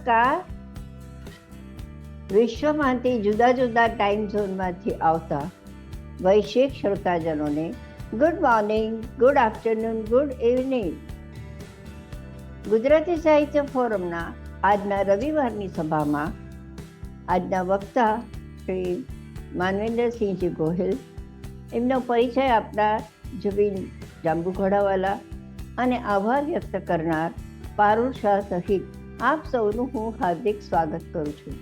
નમસ્કાર. વિશ્વમાંથી જુદા જુદા ટાઈમ ઝોનમાંથી આવતા વૈશ્વિક શ્રોતાજનોને good morning, good afternoon, good evening. Gujarati સાહિત્ય ફોરમના આજના રવિવારની સભામાં આજના વક્તા શ્રી માનવેન્દ્રસિંહજી ગોહિલ, એમનો પરિચય આપનાર જબીન જાંબુઘોડાવાલા અને આભાર વ્યક્ત કરનાર પારુલ શાહ સહિત આપ સૌનું હું હાર્દિક સ્વાગત કરું છું.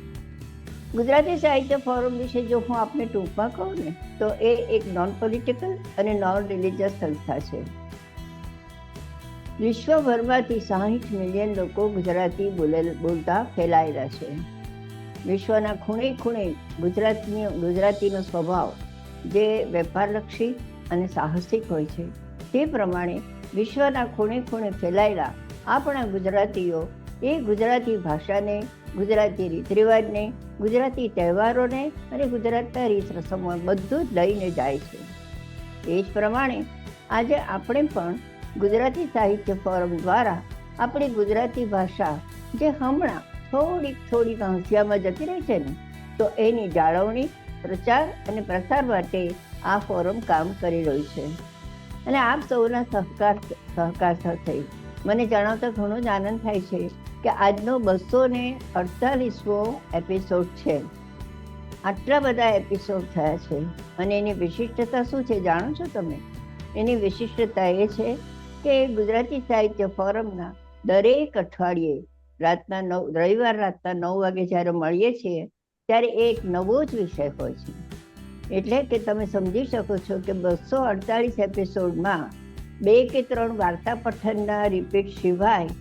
ગુજરાતી સાહિત્ય ફોરમ વિશે જો હું આપને ટૂંકમાં કહું ને તો એ એક નોન પોલિટિકલ અને નોન રિલિજિયસ સંસ્થા છે. વિશ્વભરમાંથી 60 મિલિયન લોકો ગુજરાતી બોલતા ફેલાયેલા છે. વિશ્વના ખૂણે ખૂણે ગુજરાતીનો સ્વભાવ જે વેપારલક્ષી અને સાહસિક હોય છે, તે પ્રમાણે વિશ્વના ખૂણે ખૂણે ફેલાયેલા આપણા ગુજરાતીઓ એ ગુજરાતી ભાષાને, ગુજરાતી રીત રિવાજને, ગુજરાતી તહેવારોને અને ગુજરાતના રીત રસમો બધું જ લઈને જાય છે. એ જ પ્રમાણે આજે આપણે પણ ગુજરાતી સાહિત્ય ફોરમ દ્વારા આપણી ગુજરાતી ભાષા જે હમણાં થોડીક હંસિયામાં જતી રહી છે ને, તો એની જાળવણી, પ્રચાર અને પ્રસાર માટે આ ફોરમ કામ કરી રહ્યું છે. અને આપ સૌના સહકાર સાથે મને જણાવતા ઘણો જ આનંદ થાય છે કે આજનો 248મો એપિસોડ છે. આટલા બધા એપિસોડ થયા છે અને એની વિશિષ્ટતા શું છે જાણો છો તમે? એની વિશિષ્ટતા એ છે કે ગુજરાતી સાહિત્ય ફોરમના દરેક અઠવાડિયે રવિવાર રાતના 9 વાગે જ્યારે મળીએ છીએ ત્યારે એક નવો જ વિષય હોય છે. એટલે કે તમે સમજી શકો છો કે 248 એપિસોડમાં 2 કે 3 વાર્તા પઠનના રિપીટ સિવાય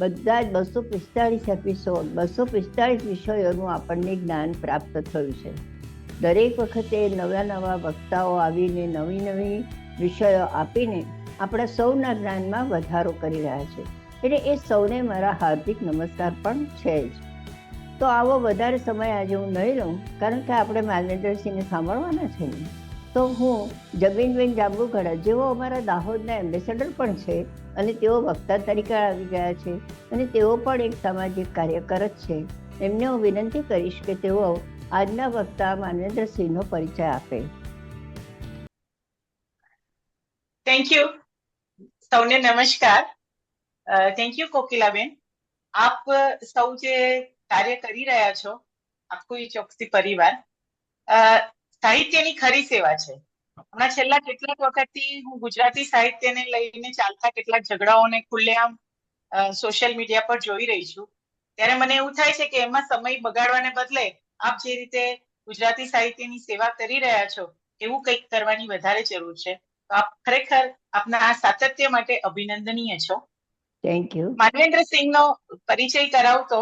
બધા જ 245 એપિસોડ, 245 વિષયોનું આપણને જ્ઞાન પ્રાપ્ત થયું છે. દરેક વખતે નવા વક્તાઓ આવીને નવી વિષયો આપીને આપણા સૌના જ્ઞાનમાં વધારો કરી રહ્યા છે. એટલે એ સૌને મારા હાર્દિક નમસ્કાર પણ છે જ. તો આવો વધારે સમય આજે હું નહીં લઉં, કારણ કે આપણે માનવેન્દ્રસિંહને સાંભળવાના છે ને. તો હું જબીનબેન જાંબુઘોડા, જેઓ અમારા દાહોદના એમ્બેસેડર પણ છે અને તેઓ વક્તા તરીકે આવી ગયા છે અને તેઓ પણ એક સામાજિક કાર્યકર જ છે, એમને હું વિનંતી કરીશ કે તેઓ આજના વક્તા માનવેન્દ્રસિંહનો પરિચય આપે. Thank you. સૌને નમસ્કાર. Thank you Kokilaben. આપ સૌ જે કાર્ય કરી રહ્યા છો, આખું ચોકસી પરિવાર, સાહિત્યની ખરી સેવા છે. હમણાં છેલ્લા કેટલાક વખતથી હું ગુજરાતી સાહિત્યને લઈને ચાલતા કેટલાક ઝઘડાઓને ખુલ્લેઆમ સોશિયલ મીડિયા પર જોઈ રહી છું. ત્યારે મને એવું થાય છે કે એમાં સમય બગાડવાને બદલે આપ જે રીતે ગુજરાતી સાહિત્યની સેવા કરી રહ્યા છો, એવું કંઈક કરવાની વધારે જરૂર છે. તો આપ ખરેખર આપના આ સાતત્ય માટે અભિનંદનીય છો. Thank you. માનવેન્દ્રસિંહનો પરિચય કરાવતો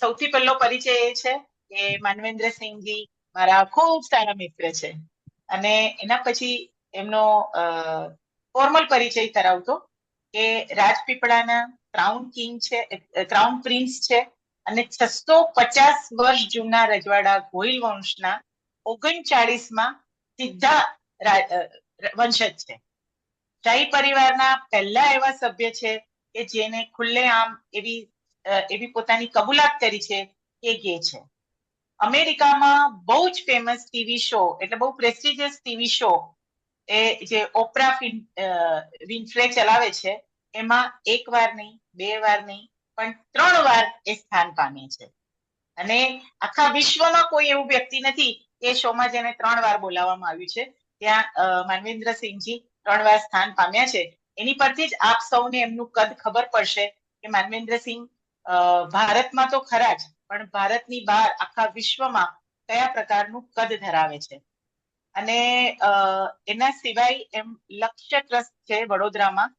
સૌથી પહેલો પરિચય એ છે કે માનવેન્દ્રસિંહજી મારા ખૂબ સારા મિત્ર છે. અને એના પછી એમનો ફોર્મલ પરિચય કરાવતો કે રાજપીપળાના ક્રાઉન પ્રિન્સ છે અને 650 વર્ષ જૂના રજવાડા ગોહિલ વંશના 39માં સીધા વંશજ છે. શાહી પરિવારના પહેલા એવા સભ્ય છે કે જેને ખુલ્લેઆમ એવી પોતાની કબૂલાત કરી છે કે ગે છે. અમેરિકામાં બહુ જ ફેમસ ટીવી શો, એટલે બહુ પ્રેસ્ટિજિયસ ટીવી શો, એ જે ઓપ્રા વિન્ફ્રે ચલાવે છે, એમાં 1 વાર નહીં, 2 વાર નહીં, પણ 3 વાર એ સ્થાન પામે છે. અને આખા વિશ્વમાં કોઈ એવું વ્યક્તિ નથી એ શોમાં જેને 3 વાર બોલાવવામાં આવ્યું છે. ત્યાં માનવેન્દ્રસિંહજી 3 વાર સ્થાન પામ્યા છે. એની પરથી જ આપ સૌને એમનું કદ ખબર પડશે કે માનવેન્દ્રસિંહ ભારતમાં તો ખરા જ, પણ ભારતની બહાર આખા વિશ્વમાં કયા પ્રકારનું કદ ધરાવે છે. અને એના સિવાય એમ લક્ષ્ય ટ્રસ્ટ છે વડોદરામાં,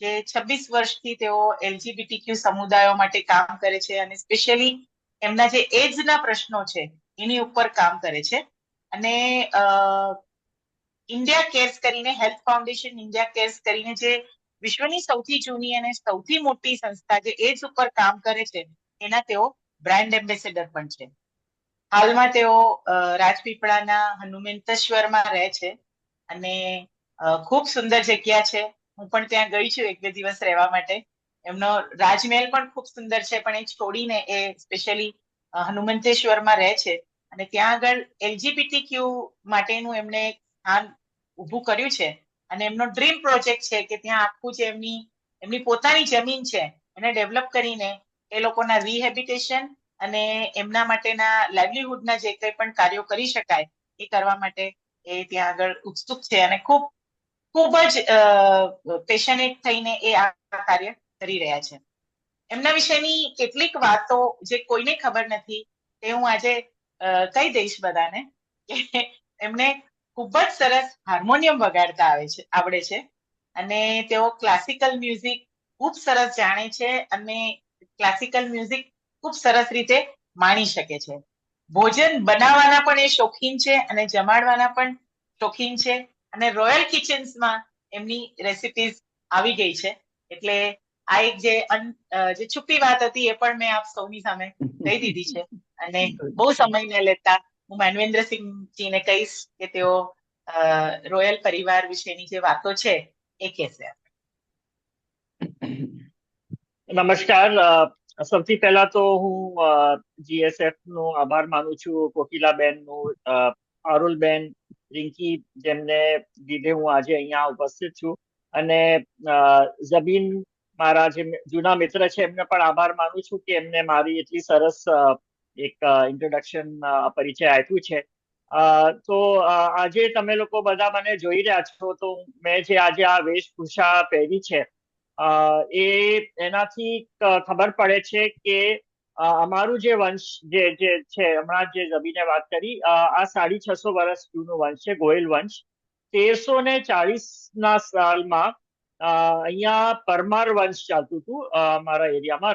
જે 26 વર્ષથી તેઓ LGBTQ સમુદાયો માટે કામ કરે છે અને સ્પેશિયલી એમના જે એડ્સના પ્રશ્નો છે એની ઉપર કામ કરે છે. અને ઇન્ડિયા કેર્સ કરીને, હેલ્થ ફાઉન્ડેશન ઇન્ડિયા કેર્સ કરીને, જે વિશ્વની સૌથી જૂની અને સૌથી મોટી સંસ્થા જે એડ્સ ઉપર કામ કરે છે, એના તેઓ બ્રાન્ડ એમ્બેસેડર પણ છે. હાલમાં તેઓ રાજપીપળાના હનુમંતેશ્વરમાં રહે છે અને ખૂબ સુંદર જગ્યા છે. હું પણ ત્યાં ગઈ છું 1-2 દિવસ રહેવા માટે. એમનો રાજમહેલ પણ ખૂબ સુંદર છે, પણ એ છોડીને એ સ્પેશિયલી હનુમંતેશ્વરમાં રહે છે અને ત્યાં આગળ LGBTQ માટેનું એમણે સ્થાન ઊભું કર્યું છે અને એમનો ડ્રીમ પ્રોજેક્ટ છે કે ત્યાં આખું જે એમની પોતાની જમીન છે એને ડેવલપ કરીને એ લોકોના રિહેબિટેશન અને એમના માટેના લાઇવલીહુડના જે કંઈ પણ કાર્યો કરી શકાય એ કરવા માટે એ ત્યાં આગળ ઉત્સુક છે અને ખૂબ ખૂબ જ પેશનેટ થઈને એ આ કાર્ય કરી રહ્યા છે. એમના વિશેની કેટલીક વાતો જે કોઈને ખબર નથી તે હું આજે કહી દઈશ બધાને કે એમને ખૂબ જ સરસ હાર્મોનિયમ વગાડતા આવડે છે અને તેઓ ક્લાસિકલ મ્યુઝિક ખૂબ સરસ જાણે છે અને ક્લાસિકલ મ્યુઝિક ખૂબ સરસ રીતે માણી શકે છે. ભોજન બનાવવાના પણ એ શોખીન છે અને જમાડવાના પણ શોખીન છે અને રોયલ કિચન્સમાં એમની રેસિપીઝ આવી ગઈ છે. એટલે આ એક જે છુપી વાત હતી એ પણ મેં આપ સૌની સામે કહી દીધી છે અને બહુ સમય ન લેતા હું માનવેન્દ્રસિંહજીને કહીશ કે તેઓ રોયલ પરિવાર વિશેની જે વાતો છે એ કહેશે. નમસ્કાર. સૌથી પહેલા તો હું GSF નો આભાર માનું છું, કોકિલાબેનનું, પારુલબેન, રિંકી, જેમને લીધે હું આજે અહીંયા ઉપસ્થિત છું, અને ઝબીન, મારા જે જૂના મિત્ર છે, એમને પણ આભાર માનું છું કે એમને મારી એટલી સરસ એક ઇન્ટ્રોડક્શન પરિચય આપ્યું છે. તો આજે તમે લોકો બધા મને જોઈ રહ્યા છો, તો મેં જે આજે આ વેશભૂષા પહેરી છે એ એનાથી ખબર પડે છે કે અમારું જે વંશ જે છે, હમણાં જે ઝબીને વાત કરી, આ 650 વર્ષ જૂનું વંશ છે, ગોયલ વંશ. 1340 સાલમાં અહીંયા પરમાર વંશ ચાલતું હતું અમારા એરિયામાં.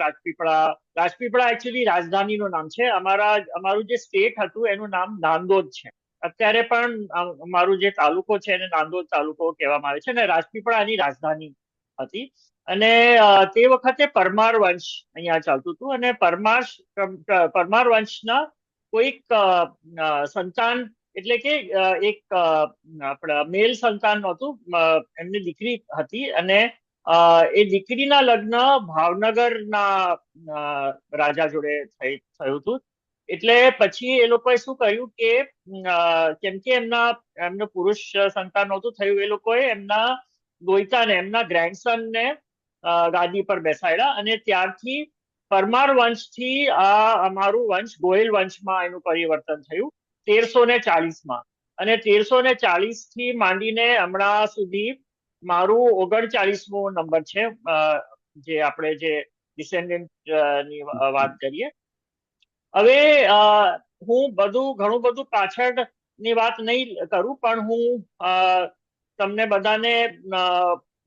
રાજપીપળા એકચ્યુઅલી રાજધાનીનું નામ છે. અમારું જે સ્ટેટ હતું એનું નામ નાંદોદ છે. અત્યારે પણ અમારું જે તાલુકો છે એને નાંદોદ તાલુકો કહેવામાં આવે છે, અને રાજપીપળા એની રાજધાની હતી. અને તે વખતે પરમાર વંશ અહીંયા ચાલતું હતું, અને પરમાર વંશના કોઈક સંતાન, એટલે કે એક આપણા મેલ સંતાન નહોતું, એમની દીકરી હતી, અને એ દીકરીના લગ્ન ભાવનગરના રાજા જોડે થયું હતું. એટલે પછી એ લોકોએ શું કર્યું કે કેમ કે એમનું પુરુષ સંતાન નહોતું થયું, એ લોકોએ એમના દોયતાને, એમના ગ્રેન્ડસનને ગાદી પર બેસાડ્યા, અને ત્યારથી પરમાર વંશથી આ અમારું વંશ ગોયલ વંશમાં એનું પરિવર્તન થયું 1340માં. અને 1340 માંડીને હમણાં સુધી મારું 39મો નંબર છે, જે આપણે જે ડિસેન્ડન્ટ ની વાત કરીએ. હવે હું ઘણું બધું પાછળની વાત નહીં કરું, પણ હું તમને બધાને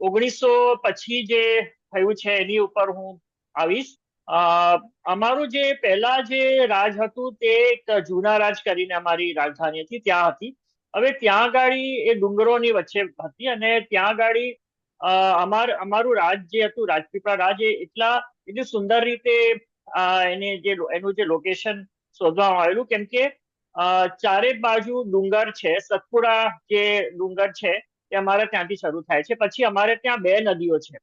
1900 પછી જે થયું છે એની ઉપર હું આવીશ. અમારું જે પહેલા જે રાજ હતું તે એક જૂના રાજ કરીને અમારી રાજધાની હતી, ત્યાં હતી. હવે ત્યાં ગાડી એ ડુંગરોની વચ્ચે હતી, અને ત્યાં ગાડી અમારું રાજ જે હતું, રાજપીપળા રાજ, એ એટલી સુંદર રીતે એનું જે લોકેશન શોધવામાં આવેલું, કેમ કે ચારે બાજુ ડુંગર છે. સતપુડા જે ડુંગર છે એ અમારે ત્યાંથી શરૂ થાય છે. પછી અમારે ત્યાં 2 નદીઓ છે,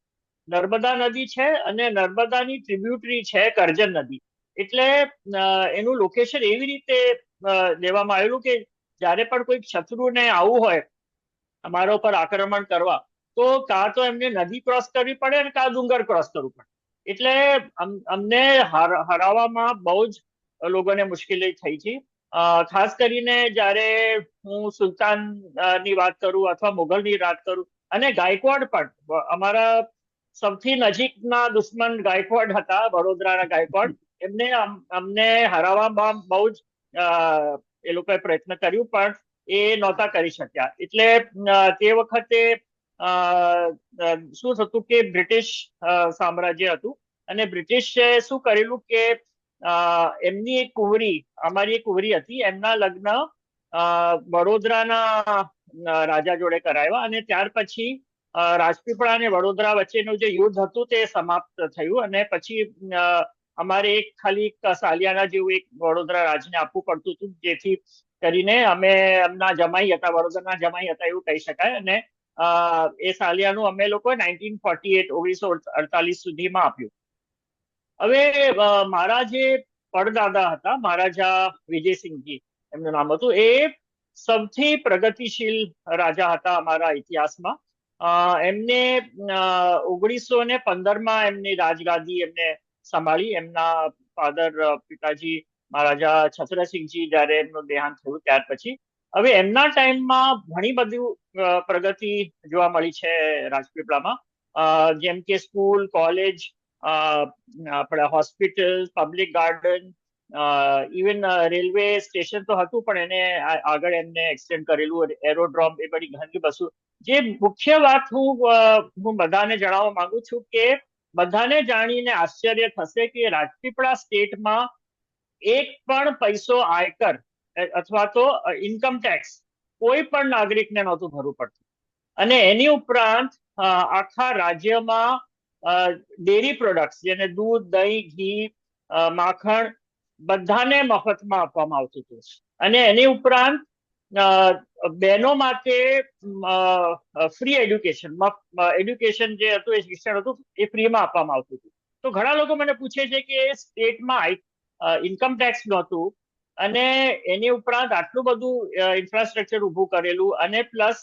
નર્મદા નદી છે અને નર્મદાની ટ્રિબ્યુટરી છે કરજણ નદી. એટલે એનું લોકેશન એવી રીતે લેવામાં આવેલું કે જ્યારે પણ કોઈ શત્રુને આવવું હોય અમારા ઉપર આક્રમણ કરવા, તો કાં તો એમને નદી ક્રોસ કરવી પડે અને કાં ડુંગર ક્રોસ કરવું પડે. એટલે અમને હરાવવામાં બહુ જ લોકોને મુશ્કેલી થઈ છે. ખાસ કરીને જ્યારે હું સુલતાનની વાત કરું અથવા મુઘલની વાત કરું, અને ગાયકવાડ પણ, અમારા સૌથી નજીકના દુશ્મન ગાયકવાડ હતા, વડોદરાના ગાયકવાડ. એમને અમને હરાવવામાં બહુ જ એ લોકોએ પ્રયત્ન કર્યું, પણ એ નહોતા કરી શક્યા. એટલે તે વખતે શું થતું કે બ્રિટિશ સામ્રાજ્ય હતું, અને બ્રિટિશે શું કરેલું કે એમની એક કુંવરી, અમારી એક કુંવરી હતી, એમના લગ્ન વડોદરાના રાજા જોડે કરાવ્યા, અને ત્યાર પછી રાજપીપળા અને વડોદરા વચ્ચેનું જે યુદ્ધ હતું તે સમાપ્ત થયું. અને પછી અમારે ખાલી સાલિયાના જેવું એક વડોદરા રાજને આપવું પડતું હતું, જેથી કરીને અમે એમના જમાઈ હતા, વડોદરાના જમાઈ હતા એવું કહી શકાય. અને એ સાલિયાનું અમે લોકો 1948 સુધીમાં આપ્યું. હવે મારા જે પડદાદા હતા, મહારાજા વિજયસિંહજી એમનું નામ હતું, એ સૌથી પ્રગતિશીલ રાજા હતા અમારા ઇતિહાસમાં. એમને 1915માં એમની રાજગાદી એમને સંભાળી. એમના ફાધર પિતાજી મહારાજા છત્રસિંહજી જયારે એમનું દેહાંત થયું ત્યાર પછી. હવે એમના ટાઈમમાં ઘણી બધી પ્રગતિ જોવા મળી છે રાજપીપળામાં, જેમ કે સ્કૂલ, કોલેજ, આપણા hospital, public garden, even railway station તો હતું પણ એને આગળ એમને એક્સટેન્ડ કરેલું, એરોડ્રોમ, એ બધી ઘણી વસ્તુ. જે મુખ્ય વાત હું બધાને જણાવવા માંગુ છું કે બધાને જાણીને આશ્ચર્ય થશે કે રાજપીપળા સ્ટેટમાં એક પણ પૈસો આયકર અથવા તો ઇન્કમ ટેક્સ કોઈ પણ નાગરિકને નહોતું ભરવું પડતું. અને એની ઉપરાંત આખા રાજ્યમાં ડેરી પ્રોડક્ટ્સ જેને દૂધ, દહીં, ઘી, માખણ બધાને મફતમાં આપવામાં આવતું હતું. અને એની ઉપરાંત બહેનો માટે ફ્રી એડ્યુકેશન જે હતું, એ શિક્ષણ હતું, એ ફ્રીમાં આપવામાં આવતું હતું. તો ઘણા લોકો મને પૂછે છે કે સ્ટેટમાં ઇન્કમ ટેક્સ નહોતું અને એની ઉપરાંત આટલું બધું ઇન્ફ્રાસ્ટ્રક્ચર ઊભું કરેલું અને પ્લસ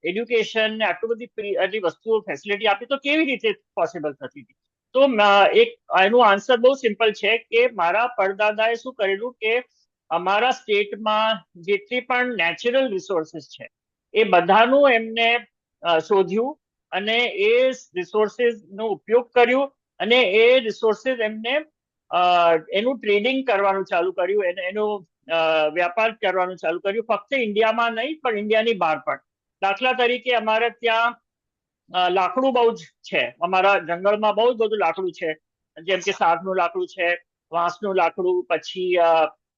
એડ્યુકેશન ને આટલું બધી વસ્તુઓ ફેસિલિટી આપી, તો કેવી રીતે પોસિબલ થતી હતી? તો એક એનું આન્સર બહુ સિમ્પલ છે કે મારા પરદાદાએ શું કરેલું કે અમારા સ્ટેટમાં જેટલી પણ નેચરલ રિસોર્સિસ છે એ બધાનું એમને શોધ્યું અને એ રિસોર્સિસ નો ઉપયોગ કર્યું અને એ રિસોર્સિસ એમને એનું ટ્રેડિંગ કરવાનું ચાલુ કર્યું, એનો વ્યાપાર કરવાનું ચાલુ કર્યું, ફક્ત ઇન્ડિયામાં નહીં પણ ઇન્ડિયાની બહાર પણ. દાખલા તરીકે અમારે ત્યાં લાકડું બહુ જ છે, અમારા જંગલમાં બહુ જ બધું લાકડું છે, જેમ કે સાગનું લાકડું છે, વાંસનું લાકડું, પછી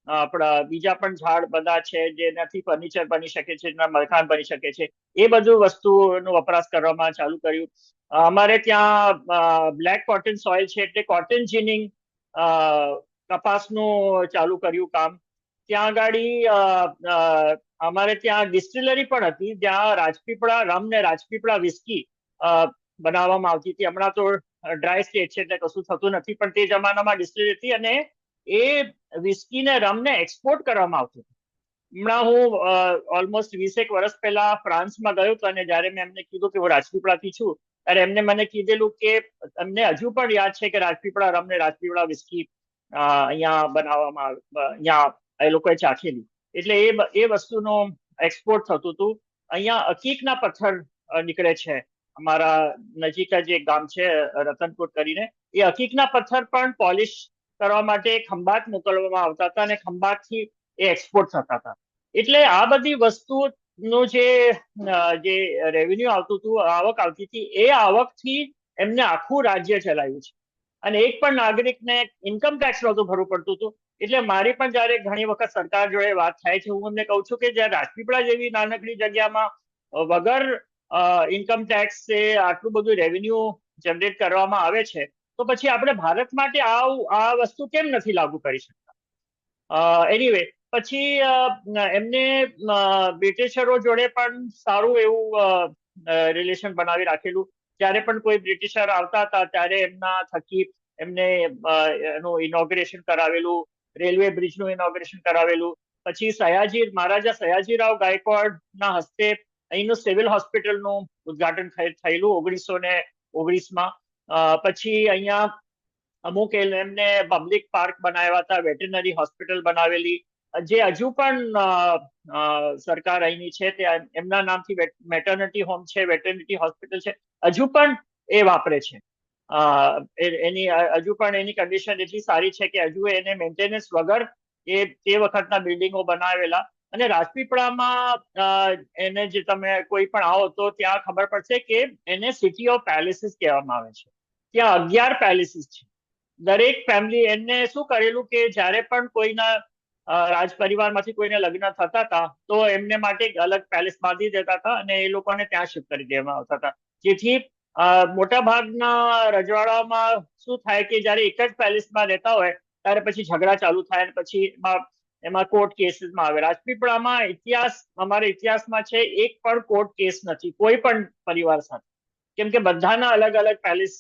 આપણા બીજા પણ ઝાડ બધા છે જેનાથી ફર્નિચર બની શકે છે, જેના મકાન બની શકે છે. એ બધું વસ્તુનો વપરાશ કરવામાં ચાલુ કર્યું. અમારે ત્યાં બ્લેક કોટન સોઇલ છે એટલે કોટન જીનિંગ, કપાસનું ચાલુ કર્યું કામ. ત્યાં આગળ અમારે ત્યાં ડિસ્ટિલરી પણ હતી, જ્યાં રાજપીપળા રમ ને રાજપીપળા વિસ્કી બનાવવામાં આવતી હતી. હમણાં તો ડ્રાય સ્ટેટ છે એટલે કશું થતું નથી, પણ તે જમાનામાં ડિસ્ટિલરી હતી અને એ વિસ્કી ને રમ ને એક્સપોર્ટ કરવામાં આવતું હતું. હમણાં હું ઓલમોસ્ટ 20 વર્ષ પહેલા ફ્રાન્સમાં ગયો હતો અને જયારે મેં એમને કીધું કે હું રાજપીપળાથી છું ત્યારે એમને મને કીધેલું કે અમને હજુ પણ યાદ છે કે રાજપીપળા રમ ને રાજપીપળા વિસ્કી અહીંયા બનાવવામાં અહીંયા એ લોકોએ ચાખેલી. એટલે એ વસ્તુનો એક્સપોર્ટ થતું હતું. અહીંયા અકીકના પથ્થર નીકળે છે, અમારા નજીક જ એક ગામ છે રતનપુર કરીને, એ અકીકના પથ્થર પણ પોલિશ કરવા માટે ખંભાત મોકલવામાં આવતા હતા અને ખંભાતથી એ એક્સપોર્ટ થતા હતા. એટલે આ બધી વસ્તુનું જે રેવન્યુ આવતું હતું, આવક આવતી હતી, એ આવકથી એમને આખું રાજ્ય ચલાવ્યું છે અને એક પણ નાગરિકને ઇન્કમ ટેક્સ નહોતું ભરવું પડતું હતું. એટલે મારી પણ જયારે ઘણી વખત સરકાર જોડે વાત થાય છે, હું એમને કહું છું કે જયારે રાજપીપળા જેવી નાનકડી જગ્યામાં વગર ઇન્કમ ટેક્સ આટલું બધું રેવન્યુ જનરેટ કરવામાં આવે છે, તો પછી આપણે ભારત માટે આ વસ્તુ કેમ નથી લાગુ કરી શકતા? એનીવે, પછી એમને બ્રિટિશરો જોડે પણ સારું એવું રિલેશન બનાવી રાખેલું. જ્યારે પણ કોઈ બ્રિટિશર આવતા હતા ત્યારે એમના થકી એમને એનું ઇનોગ્રેશન કરાવેલું, રેલવે બ્રિજનું ઇનોગ્રેશન કરાવેલું. પછી મહારાજા સયાજીરાવ ગાયકવાડના હસ્તે અહીંનું સિવિલ હોસ્પિટલનું ઉદઘાટન થયેલું 1919માં. પછી અહીંયા અમુક એમને પબ્લિક પાર્ક બનાવ્યા હતા, વેટરનરી હોસ્પિટલ બનાવેલી, જે હજુ પણ સરકાર અહીંની છે તે એમના નામથી મેટર્નિટી હોમ છે, વેટરનિટી હોસ્પિટલ છે, હજુ પણ એ વાપરે છે. એની હજુ પણ એની કન્ડિશન એટલી સારી છે કે હજુ એને મેન્ટેનન્સ વગર તે વખતના બિલ્ડિંગો બનાવેલા. અને રાજપીપળામાં એને જે તમે કોઈ પણ આવો તો ત્યાં ખબર પડશે કે એને સિટી ઓફ પેલેસીસ કહેવામાં આવે છે. ત્યાં 11 પેલેસીસ છે. દરેક ફેમિલી એને શું કરેલું કે જયારે પણ કોઈના રાજ પરિવારમાંથી કોઈને લગ્ન થતા હતા તો એમને માટે એક અલગ પેલેસ બાંધી દેતા હતા અને એ લોકોને ત્યાં શિફ્ટ કરી દેવામાં આવતા હતા. જેથી મોટા ભાગના રજવાડામાં શું થાય કે જયારે એક જ પેલેસમાં રહેતા હોય ત્યારે પછી ઝઘડા ચાલુ થાય અને પછી એમાં કોર્ટ કેસીસમાં આવે. રાજપીપળામાં અમારા ઇતિહાસમાં છે એક પણ કોર્ટ કેસ નથી કોઈ પણ પરિવાર સાથે, કેમ કે બધાના અલગ અલગ પેલેસ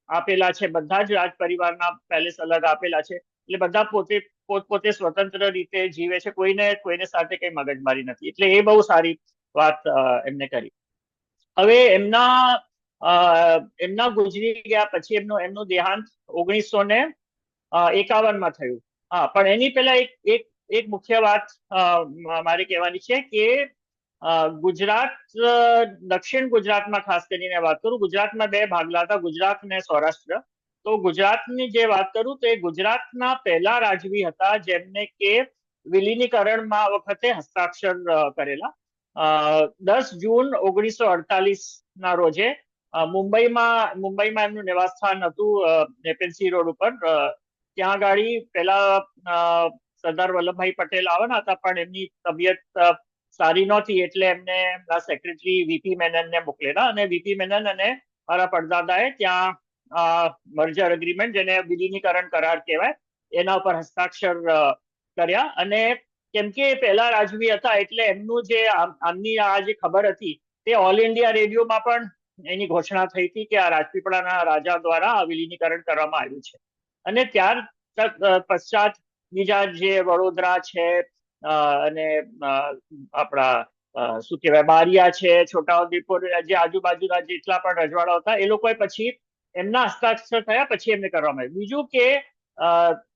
આપેલા છે, બધા જ રાજ પરિવારના પેલેસ અલગ આપેલા છે, એટલે બધા પોતે સ્વતંત્ર રીતે જીવે છે, કોઈને સાથે કઈ મગજમારી નથી, એટલે એ બહુ સારી વાત એમને કરી. હવે એમના ગુજરી ગયા પછી એમનું દેહાંત 1951માં થયું. હા, પણ એની પહેલા એક મુખ્ય વાત મારે કહેવાની છે કે ગુજરાત, દક્ષિણ ગુજરાતમાં ખાસ કરીને વાત કરું, ગુજરાતમાં બે ભાગલા હતા, ગુજરાત અને સૌરાષ્ટ્ર. તો ગુજરાતની જે વાત કરું તો એ ગુજરાતના પહેલા રાજવી હતા જેમને કે વિલીનીકરણમાં વખતે હસ્તાક્ષર કરેલા. 10 જૂન 1948ના રોજે મુંબઈમાં એમનું નિવાસ સ્થાન હતું, નેપેન્સી રોડ ઉપર. ત્યાં ગાડી પેલા સરદાર વલ્લભભાઈ પટેલ આવવાના હતા, પણ એમની તબિયત સારી નહોતી, એટલે એમને એમના સેક્રેટરી વીપી મેનનને મોકલેલા, અને વીપી મેનન અને મારા પરદાદાએ ત્યાં મર્જર એગ્રીમેન્ટ, જેને વિલીનીકરણ કરાર કહેવાય, એના ઉપર હસ્તાક્ષર કર્યા. અને કેમ કે પહેલા રાજવી હતા એટલે એમનું જે આમની આ જે ખબર હતી તે ઓલ ઇન્ડિયા રેડિયોમાં પણ એની ઘોષણા થઈ હતી કે આ રાજપીપળાના રાજા દ્વારા આ વિલીનીકરણ કરવામાં આવ્યું છે. અને ત્યાર પશ્ચાત બીજા જે વડોદરા છે અને આપણા શું કહેવાય બારિયા છે, છોટાઉદેપુર, જે આજુબાજુના જેટલા પણ રજવાડા હતા એ લોકોએ પછી એમના હસ્તાક્ષર થયા પછી એમને કરવામાં આવ્યું. બીજું કે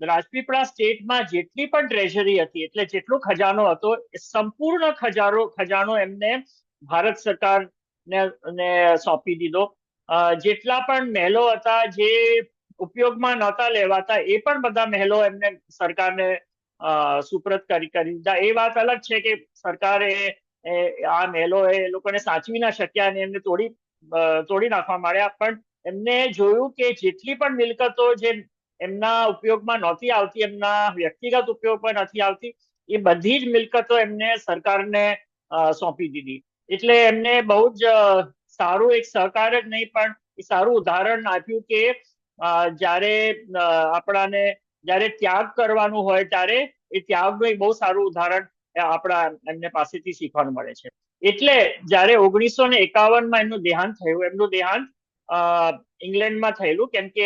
રાજપીપળા સ્ટેટમાં જેટલી પણ ટ્રેઝરી હતી, એટલે જેટલો ખજાનો હતો, એ સંપૂર્ણ ખજાનો એમને ભારત સરકારને સોંપી દીધો. જેટલા પણ મહેલો હતા જે ઉપયોગમાં નહોતા લેવાતા એ પણ બધા મહેલો એમને સરકારને સુપ્રત કરી દીધા. એ વાત અલગ છે કે સરકારે આ મહેલો એ લોકોને સાચવી ના શક્યા અને એમને તોડી નાખવા માંડ્યા, પણ એમને જોયું કે જેટલી પણ મિલકતો જે એમના ઉપયોગમાં નહોતી આવતી, એમના વ્યક્તિગત ઉપયોગમાં નથી આવતી, એ બધી જ મિલકતો એમને સરકારને સોંપી દીધી. એટલે એમને બહુ જ સારું એક સહકાર જ નહીં પણ એ સારું ઉદાહરણ આપ્યું કે જયારે ત્યાગ કરવાનું હોય ત્યારે એ ત્યાગનું એક બહુ સારું ઉદાહરણ આપણા એમને પાસેથી શીખવાનું મળે છે. એટલે જયારે 1951માં એમનું દેહાંત થયું, એમનું દેહાંત ઇંગ્લેન્ડમાં થયેલું, કેમ કે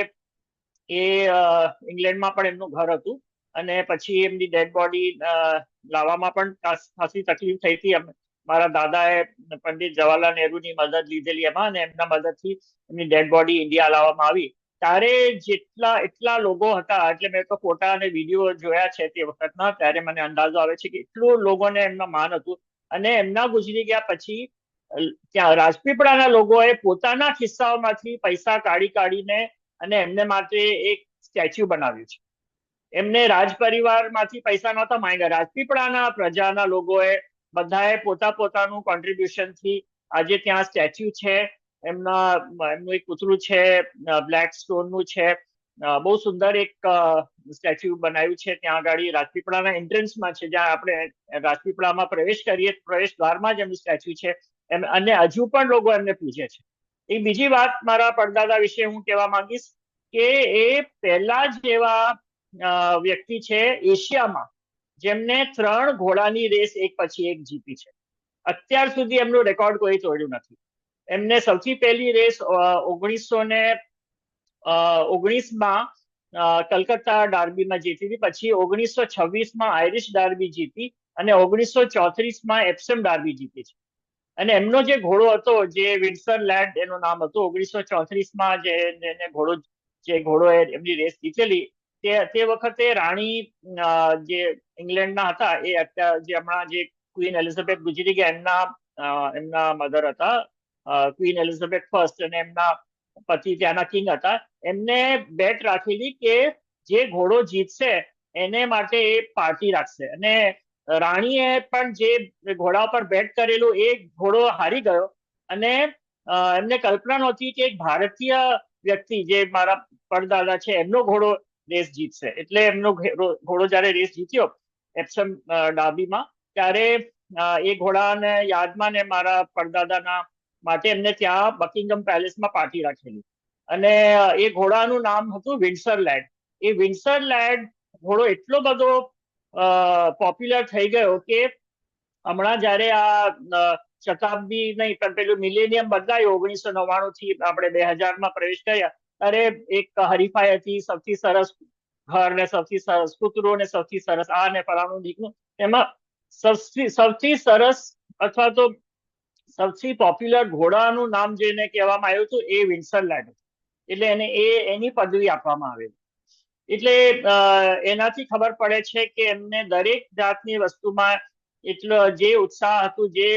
એ ઇંગ્લેન્ડમાં પણ એમનું ઘર હતું, અને પછી એમની ડેડ બોડી લાવવામાં પણ ખાસી તકલીફ થઈ હતી. મારા દાદાએ પંડિત જવાહરલાલ નહેરુની મદદ લીધેલી એમાં, અને એમના મદદથી એમની ડેડ બોડી ઇન્ડિયા લાવવામાં આવી. ત્યારે એટલા લોકો હતા, એટલે મેં તો ફોટા અને વિડીયો જોયા છે તે વખતના, ત્યારે મને અંદાજો આવે છે કે એટલું લોકોને એમના માન હતું. અને એમના ગુજરી ગયા પછી ત્યાં રાજપીપળાના લોકોએ પોતાના ખિસ્સાઓમાંથી પૈસા કાઢીને અને એમને માટે એક સ્ટેચ્યુ બનાવ્યું છે. એમને રાજ પરિવારમાંથી પૈસા નહોતા માંગ્યા, રાજપીપળાના પ્રજાના લોકોએ બધાએ પોતાનું કોન્ટ્રીબ્યુશનથી આજે ત્યાં સ્ટેચ્યુ છે. એમનું એક પુતળું છે, બ્લેક સ્ટોનનું છે, બહુ સુંદર એક સ્ટેચ્યુ બનાવ્યું છે ત્યાં આગળ રાજપીપળાના એન્ટ્રન્સમાં છે, જ્યાં આપણે રાજપીપળામાં પ્રવેશ કરીએ પ્રવેશ દ્વારમાં જ એમનું સ્ટેચ્યુ છે, અને હજુ પણ લોકો એમને પૂજે છે. એક બીજી વાત મારા પરદાદા વિશે હું કહેવા માંગીશ કે એ પહેલા જ એવા વ્યક્તિ છે એશિયામાં જેમને 3 ઘોડાની રેસ એક પછી એક જીતી છે. અત્યાર સુધી એમનો રેકોર્ડ કોઈ તોડ્યું નથી. એમને સૌથી પહેલી રેસ 1919માં કલકત્તા ડાર્બીમાં જીતી હતી, પછી 1926માં આયરિશ ડાર્બી જીતી, અને 1934માં એપ્સમ ડાર્બી જીતી છે. અને એમનો જે ઘોડો હતો, જે વિન્સર લેન્ડ એનું નામ હતું, 1934માં જે ઘોડો એમની રેસ જીતેલી, તે વખતે રાણી જે ઇંગ્લેન્ડના હતા, એ અત્યારે જે હમણાં જે ક્વીન એલિઝાબેથ ગુજરી ગયા, એમના મધર હતા ક્વીન એલિઝાબેથ ફર્સ્ટ, અને એમના પતિ ત્યાંના કિંગ હતા. એમને બેટ રાખેલી કે જે ઘોડો જીતશે એને માટે એ પાર્ટી રાખશે, અને રાણીએ પણ જે ઘોડા પર બેટ કરેલું એ ઘોડો હારી ગયો, અને એમને કલ્પના નહોતી કે એક ભારતીય વ્યક્તિ, જે મારા પરદાદા છે, એમનો ઘોડો રેસ જીતશે. એટલે એમનો ઘોડો જયારે રેસ જીત્યો એપ્સમ ડાર્બીમાં, ત્યારે એ ઘોડાને યાદમાં ને મારા પરદાદાના માટે એમને ત્યાં બકિંગમ પેલેસમાં પાર્ટી રાખેલી, અને એ ઘોડાનું નામ હતું વિન્સર લેન્ડ. એ વિન્સર લેન્ડ ઘોડો એટલો બધો પોપ્યુલર થઈ ગયો કે હમણાં જયારે આ શતાબ્દી નહીં પણ પેલું મિલેનિયમ બદલાયું 1999 થી આપણે 2000 પ્રવેશ કર્યા ત્યારે એક હરીફાઈ હતી સૌથી સરસ ઘર ને સૌથી સરસ કૂતરો ને સૌથી સરસ આ ને ફલાણું ઢીકણું. એમાં સૌથી સરસ અથવા તો સૌથી પોપ્યુલર ઘોડાનું નામ જેને કહેવામાં આવ્યું હતું એ વિન્સરલેન્ડ, એટલે એને એની પદવી આપવામાં આવેલી. એટલે એનાથી ખબર પડે છે કે એમને દરેક જાતની વસ્તુમાં એટલો જે ઉત્સાહ હતું, જે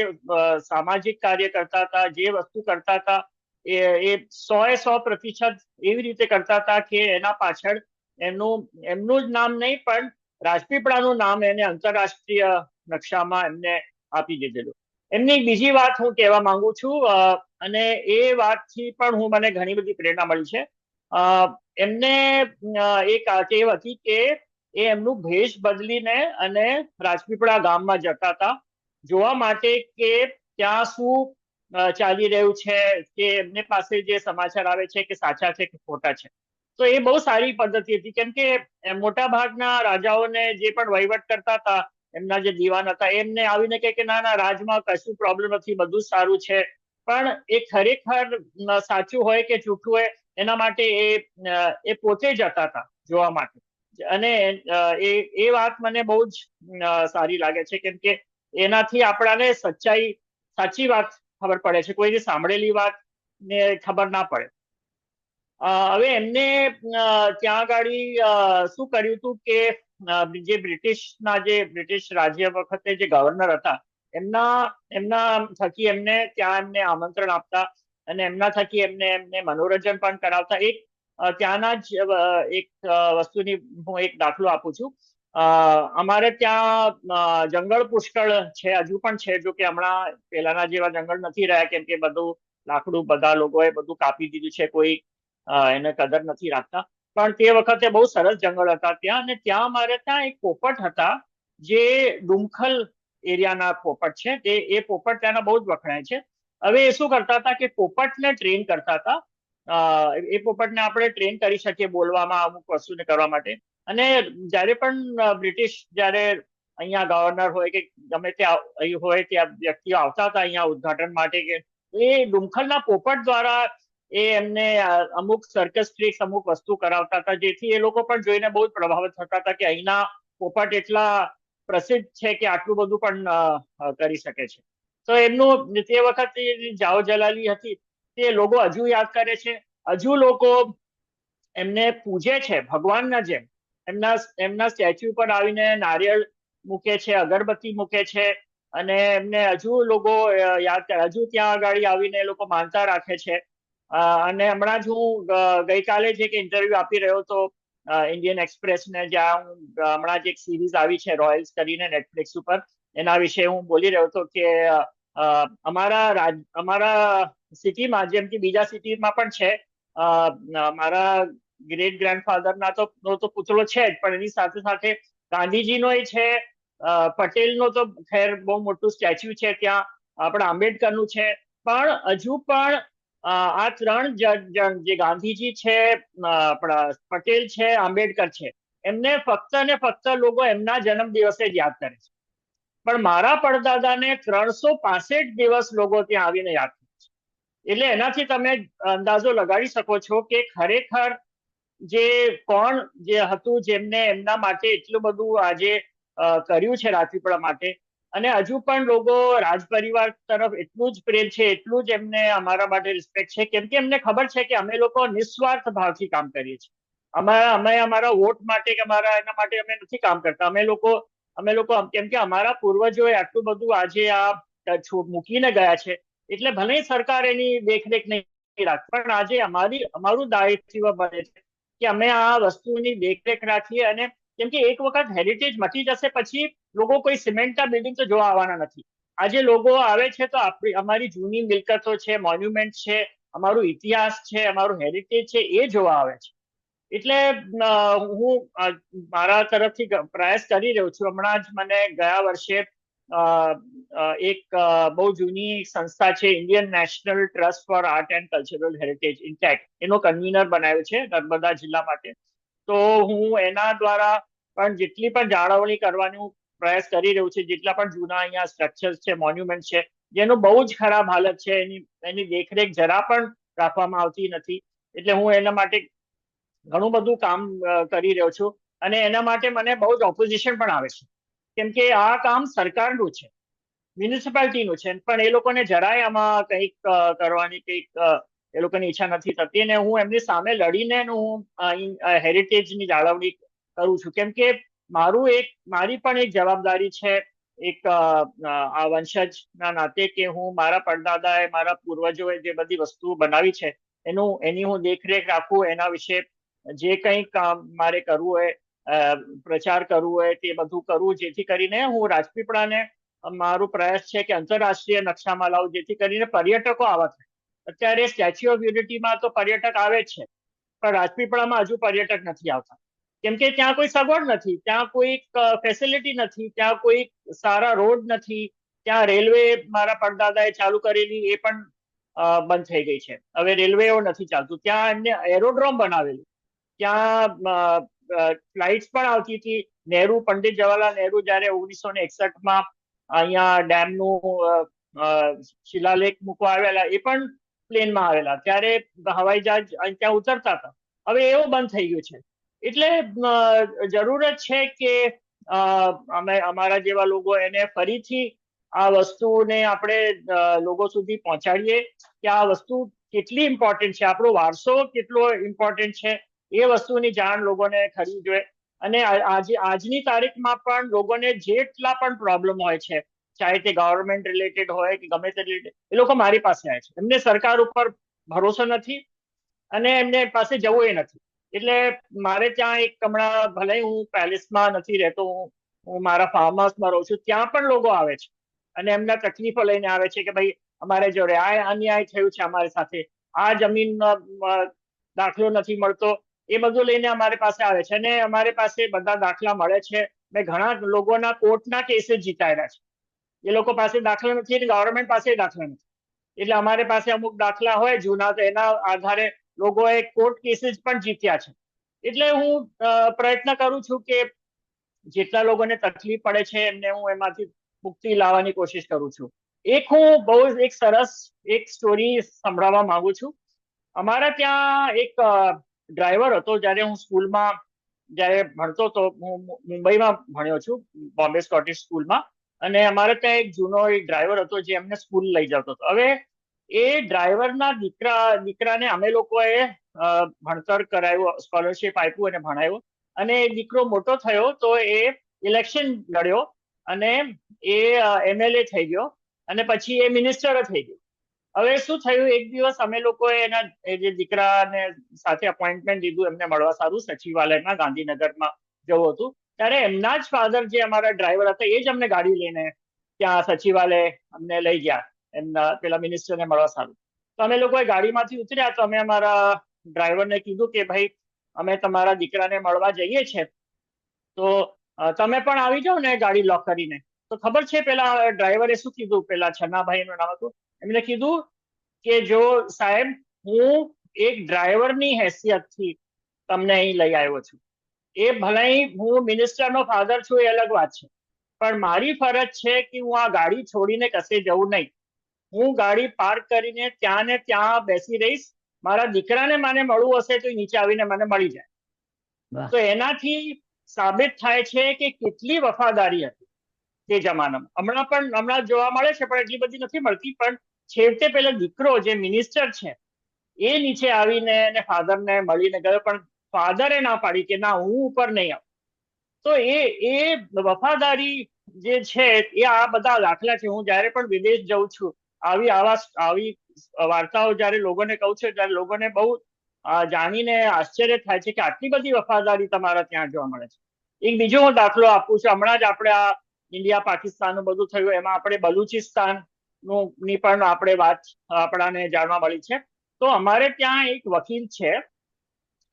સામાજિક કાર્ય કરતા હતા, જે વસ્તુ કરતા હતા એ 100% એવી રીતે કરતા હતા કે એના પાછળ એમનું જ નામ નહીં પણ રાજપીપળાનું નામ એને આંતરરાષ્ટ્રીય નકશામાં એમને આપી દીધેલું. એમની બીજી વાત હું કહેવા માંગુ છું અને એ વાતથી પણ મને ઘણી બધી પ્રેરણા મળી છે. એમને એક ટેવ હતી કે એ એમનું ભેષ બદલીને અને રાજપીપળા ગામમાં જતા હતા જોવા માટે કે ત્યાં શું ચાલી રહ્યું છે, કે એમને પાસે જે સમાચાર આવે છે કે સાચા છે કે ખોટા છે. તો એ બહુ સારી પદ્ધતિ હતી કેમ કે મોટા ભાગના રાજાઓને જે પણ વહીવટ કરતા હતા એમના જે દીવાન હતા એમને આવીને કે ના ના રાજમાં કશું પ્રોબ્લેમ નથી, બધું સારું છે. પણ એ ખરેખર સાચું હોય કે જૂઠું હોય એના માટે એ પોતે જતા હતા જોવા માટે. અને એ વાત મને બહુ જ સારી લાગે છે કેમ કે એનાથી આપણાને સાચી વાત ખબર પડે છે, કોઈની સાંભળેલી વાત ને ખબર ના પડે. હવે એમને ત્યાં આગળ શું કર્યું હતું કે જે બ્રિટિશ રાજ્ય વખતે જે ગવર્નર હતા એમના થકી એમને આમંત્રણ આપતા અને એમના થકી એમને મનોરંજન પણ કરાવતા. ત્યાંના જ એક વસ્તુની હું એક દાખલો આપું છું. અમારે ત્યાં જંગલ પુષ્કળ છે, હજુ પણ છે, જો કે હમણાં પેલાના જેવા જંગલ નથી રહ્યા કેમ કે બધું લાકડું બધા લોકોએ બધું કાપી દીધું છે, કોઈ એને કદર નથી રાખતા. પણ તે વખતે બહુ સરસ જંગલ હતા ત્યાં, અને ત્યાં અમારે ત્યાં એક પોપટ હતા જે ડુમખલ એરિયાના પોપટ છે. એ પોપટ ત્યાંના બહુ જ વખણાય છે. હવે એ શું કરતા હતા કે પોપટને ટ્રેન કરતા હતા. એ પોપટને આપણે ટ્રેન કરી શકીએ બોલવામાં, અમુક વસ્તુને કરવા માટે. અને જયારે પણ બ્રિટિશ જયારે અહીંયા ગવર્નર હોય કે ગમે ત્યાં હોય ત્યાં વ્યક્તિઓ આવતા હતા અહીંયા ઉદઘાટન માટે કે એ ડુમખલના પોપટ દ્વારા એમને અમુક સર્કસ ટ્રિક્સ અમુક વસ્તુ કરાવતા હતા જેથી એ લોકો પણ જોઈને બહુ જ પ્રભાવિત થતા હતા કે અહીંના પોપટ એટલા પ્રસિદ્ધ છે કે આટલું બધું પણ કરી શકે છે. તો એમનું તે વખતે જાઓ જલાલી હતી તે લોકો હજુ યાદ કરે છે, હજુ લોકો એમને પૂજે છે ભગવાનના જેમ. એમના સ્ટેચ્યુ પર આવીને નારિયેળ મૂકે છે, અગરબત્તી મૂકે છે અને એમને હજુ લોકો યાદ કરે, હજુ ત્યાં આગળ આવીને એ લોકો માનતા રાખે છે. અને હમણાં જ હું ગઈકાલે જ એક ઇન્ટરવ્યુ આપી રહ્યો હતો ઇન્ડિયન એક્સપ્રેસ ને, જ્યાં હું હમણાં જ એક સિરીઝ આવી છે રોયલ્સ કરીને નેટફ્લિક્સ ઉપર, એના વિશે હું બોલી રહ્યો હતો કે અમારા સિટીમાં જેમ કે બીજા સિટીમાં પણ છે, મારા ગ્રેટ ગ્રેન્ડફાધરના તો પુતળો છે જ પણ એની સાથે સાથે ગાંધીજીનો છે, પટેલનો તો ખેર બહુ મોટું સ્ટેચ્યુ છે ત્યાં, આપણા આંબેડકરનું છે. પણ હજુ પણ આ ત્રણ જે ગાંધીજી છે, આપણા પટેલ છે, આંબેડકર છે, એમને ફક્ત ને ફક્ત લોકો એમના જન્મ દિવસે જ યાદ કરે છે. પણ મારા પરદાદાને 365 દિવસ લોકો ત્યાં આવીને યાદ કરે છે. એટલે એનાથી તમે અંદાજો લગાડી શકો છો કે ખરેખર કોણ જે હતું જેમને એમના માટે એટલું બધું આજે કર્યું છે રાજપીપળા માટે. અને હજુ પણ લોકો રાજ પરિવાર તરફ એટલું જ પ્રેમ છે, એટલું જ એમને અમારા માટે રિસ્પેક્ટ છે કેમ કે એમને ખબર છે કે અમે લોકો નિસ્વાર્થ ભાવથી કામ કરીએ છીએ. અમે અમારા વોટ માટે કે એના માટે અમે નથી કામ કરતા. અમે લોકો કેમ કે અમારા પૂર્વજોએ આટલું બધું આજે આ મૂકીને ગયા છે, એટલે ભલે સરકાર એની દેખરેખ નહીં રાખે પણ આજે અમારું દાયિત્વ બને છે કે અમે આ વસ્તુની દેખરેખ રાખીએ. અને કેમ કે એક વખત હેરિટેજ મટી જશે પછી લોકો કોઈ સિમેન્ટના બિલ્ડિંગ તો જોવા આવવાના નથી. આજે લોકો આવે છે તો અમારી જૂની મિલકતો છે, મોન્યુમેન્ટ છે, અમારું ઇતિહાસ છે, અમારું હેરિટેજ છે, એ જોવા આવે છે. એટલે હું મારા તરફથી પ્રયાસ કરી રહ્યો છું. હમણાં જ મને ગયા વર્ષે એક બહુ જૂની સંસ્થા છે Indian national trust for art and cultural heritage INTACH, એનો કન્વીનર બનાવ્યો છે નર્મદા જિલ્લા માટે. તો હું એના દ્વારા પણ જેટલી પણ જાળવણી કરવાનો પ્રયાસ કરી રહ્યું છે, જેટલા પણ જૂના અહીંયા સ્ટ્રક્ચર્સ છે, મોન્યુમેન્ટ છે, જેનું બહુ જ ખરાબ હાલત છે, એની દેખરેખ જરા પણ રાખવામાં આવતી નથી. એટલે હું એના માટે ઘણું બધું કામ કરી રહ્યો છું, અને એના માટે મને બહુ જ ઓપોઝિશન પણ આવે છે, કેમ કે આ કામ સરકારનું છે, મ્યુનિસિપાલિટીનું છે, પણ એ લોકોને જરાય આમાં કંઈક કરવાની કંઈક એ લોકોની ઈચ્છા નથી થતી, અને હું એમની સામે લડીને હું હેરિટેજની જાળવણી કરું છું, કેમ કે મારી પણ એક જવાબદારી છે, એક આ વંશજના નાતે, કે હું મારા પરદાદાએ, મારા પૂર્વજોએ જે બધી વસ્તુઓ બનાવી છે એની હું દેખરેખ રાખું, એના વિશે જે કંઈ કામ મારે કરવું હોય, પ્રચાર કરવું હોય, તે બધું કરું, જેથી કરીને હું રાજપીપળાને મારો પ્રયાસ છે કે આંતરરાષ્ટ્રીય નકશામાં લાવું, જેથી કરીને પર્યટકો આવા થાય. અત્યારે સ્ટેચ્યુ ઓફ યુનિટીમાં તો પર્યટક આવે જ છે, પણ રાજપીપળામાં હજુ પર્યટક નથી આવતા, કેમ કે ત્યાં કોઈ સગવડ નથી, ત્યાં કોઈ ફેસિલિટી નથી, ત્યાં કોઈ સારા રોડ નથી, ત્યાં રેલવે મારા પરદાદાએ ચાલુ કરેલી એ પણ બંધ થઈ ગઈ છે, હવે રેલવેઓ નથી ચાલતું, ત્યાં એમને એરોડ્રોમ બનાવેલું, ત્યાં ફ્લાઇટ્સ પણ આવતી હતી. પંડિત જવાહરલાલ નહેરુ જયારે 1961માં અહીંયા ડેમનું શિલાલેખ મૂકવા આવેલા, એ પણ પ્લેનમાં આવેલા, ત્યારે હવાઈ જહાજ ત્યાં ઉતરતા હતા, હવે એવું બંધ થઈ ગયું છે. એટલે જરૂરત છે કે અમે અમારા જેવા લોકો એને ફરીથી આ વસ્તુને આપણે લોકો સુધી પહોંચાડીએ કે આ વસ્તુ કેટલી ઇમ્પોર્ટન્ટ છે, આપણો વારસો કેટલો ઇમ્પોર્ટન્ટ છે, એ વસ્તુની જાણ લોકોને થવી જોઈએ. અને આજની તારીખમાં પણ લોકોને જેટલા પણ પ્રોબ્લેમ હોય છે, ચાહે તે ગવર્મેન્ટ રિલેટેડ હોય કે ગમે તે રિલેટેડ, એ લોકો મારી પાસે આવે છે, એમને સરકાર ઉપર ભરોસો નથી અને એમને પાસે જવું એ નથી. એટલે મારે ત્યાં એક હમણાં ભલે હું પેલેસમાં નથી રહેતો, હું મારા ફાર્મ હાઉસમાં રહું છું, ત્યાં પણ લોકો આવે છે અને એમના તકલીફો લઈને આવે છે કે ભાઈ અમારે જોડે આ અન્યાય થયું છે, અમારી સાથે આ જમીન દાખલો નથી મળતો, એ બધું લઈને અમારી પાસે આવે છે, અને અમારી પાસે બધા દાખલા મળે છે. મેં ઘણા લોકોના કોર્ટના કેસીસ જીતાડ્યા છે, એ લોકો પાસે દાખલા નથી અને ગવર્મેન્ટ પાસે દાખલા નથી, એટલે અમારી પાસે અમુક દાખલા હોય જૂના, તો એના આધારે લોકોએ કોર્ટ કેસીસ પણ જીત્યા છે. એટલે હું પ્રયત્ન કરું છું કે જેટલા લોકોને તકલીફ પડે છે એમને હું એમાંથી મુક્તિ લાવવાની કોશિશ કરું છું. હું બહુ એક સરસ એક સ્ટોરી સંભળાવવા માંગુ છું. અમારા ત્યાં એક ડ્રાઈવર હતો, જ્યારે હું સ્કૂલમાં જ્યારે ભણતો હતો, હું મુંબઈમાં ભણ્યો છું, બોમ્બે સ્કોટિશ સ્કૂલમાં, અને અમારે ત્યાં એક જૂનો એક ડ્રાઈવર હતો જે અમને સ્કૂલ લઈ જતો હતો. હવે એ ડ્રાઈવરના દીકરાને અમે લોકોએ ભણતર કરાવ્યું, સ્કોલરશીપ આપ્યું અને ભણાવ્યો, અને દીકરો મોટો થયો તો એ ઇલેક્શન લડ્યો અને એ MLA થઈ ગયો, અને પછી એ મિનિસ્ટર થઈ ગયો. હવે શું થયું, એક દિવસ અમે લોકોએ એના જે દીકરાને સાથે અપોઇન્ટમેન્ટ લીધું એમને મળવા સારું, સચિવાલયમાં ગાંધીનગરમાં જવું હતું, ત્યારે એમના જ ફાધર જે અમારા ડ્રાઈવર હતા એ જ અમને ગાડી લઈને ત્યાં સચિવાલય અમને લઈ ગયા, એમના પેલા મિનિસ્ટરને મળવા સારું. તો અમે લોકોએ ગાડીમાંથી ઉતર્યા, તો અમે અમારા ડ્રાઈવરને કીધું કે ભાઈ અમે તમારા દીકરાને મળવા જઈએ છીએ, તો તમે પણ આવી જાઓ ને ગાડી લોક કરીને. તો ખબર છે પેલા ડ્રાઈવરે શું કીધું, પેલા છન્નાભાઈનું નામ હતું, એમને કીધું કે જો સાહેબ, હું એક ડ્રાઈવરની હેસિયતથી તમને અહીં લઈ આવ્યો છું, એ ભલે હું મિનિસ્ટરનો ફાધર છું એ અલગ વાત છે, પણ મારી ફરજ છે કે હું આ ગાડી છોડીને કશે જવું નહીં, હું ગાડી પાર્ક કરીને ત્યાં ને ત્યાં બેસી રહીશ, મારા દીકરાને મને મળવું હશે તો નીચે આવીને મને મળી જાય. તો એનાથી સાબિત થાય છે કે કેટલી વફાદારી હતી તે જમાનામાં. હમણાં જોવા મળે છે, પણ એટલી બધી નથી મળતી, પણ છેવટે પેલો દીકરો જે મિનિસ્ટર છે એ નીચે આવીને ફાધરને મળીને ગયો, પણ ફાધરે ના પાડી કે ના, હું ઉપર નહીં આવું. તો એ વફાદારી જે છે એ આ બધા દાખલા છે. હું જયારે પણ વિદેશ જઉં છું, આવી વાર્તાઓ જયારે લોકોને કહું છું, ત્યારે લોકોને બહુ જાણીને આશ્ચર્ય થાય છે કે આટલી બધી વફાદારી તમારા ત્યાં જોવા મળે છે. એક બીજો હું દાખલો આપું છું. હમણાં જ આપણે આ ઇન્ડિયા પાકિસ્તાનનું બધું થયું, એમાં આપણે બલુચિસ્તાન ની પણ આપણે વાત આપણાને જાણવા મળી છે. તો અમારે ત્યાં એક વકીલ છે,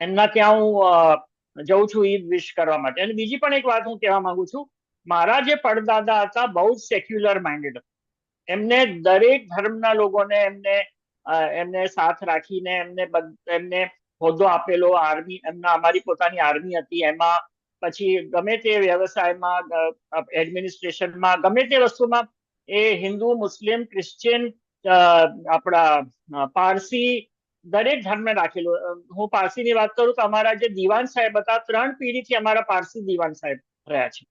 એમના ત્યાં હું જઉં છું ઈદ વિશ કરવા માટે. અને બીજી પણ એક વાત હું કહેવા માંગુ છું, મારા જે પડદાદા હતા બહુ જ સેક્યુલર માઇન્ડેડ હતા, એમને દરેક ધર્મના લોકોને એમને સાથ રાખીને એમને હોદ્દો આપેલો. અમારી પોતાની આર્મી હતી, એમાં પછી ગમે તે વ્યવસાયમાં, એડમિનિસ્ટ્રેશનમાં, ગમે તે વસ્તુમાં એ હિન્દુ, મુસ્લિમ, ક્રિશ્ચિયન, આપણા પારસી દરેક ધર્મને રાખેલું. હું પારસીની વાત કરું તો અમારા જે દિવાન સાહેબ હતા, 3 પેઢીથી અમારા પારસી દિવાન સાહેબ રહ્યા છે.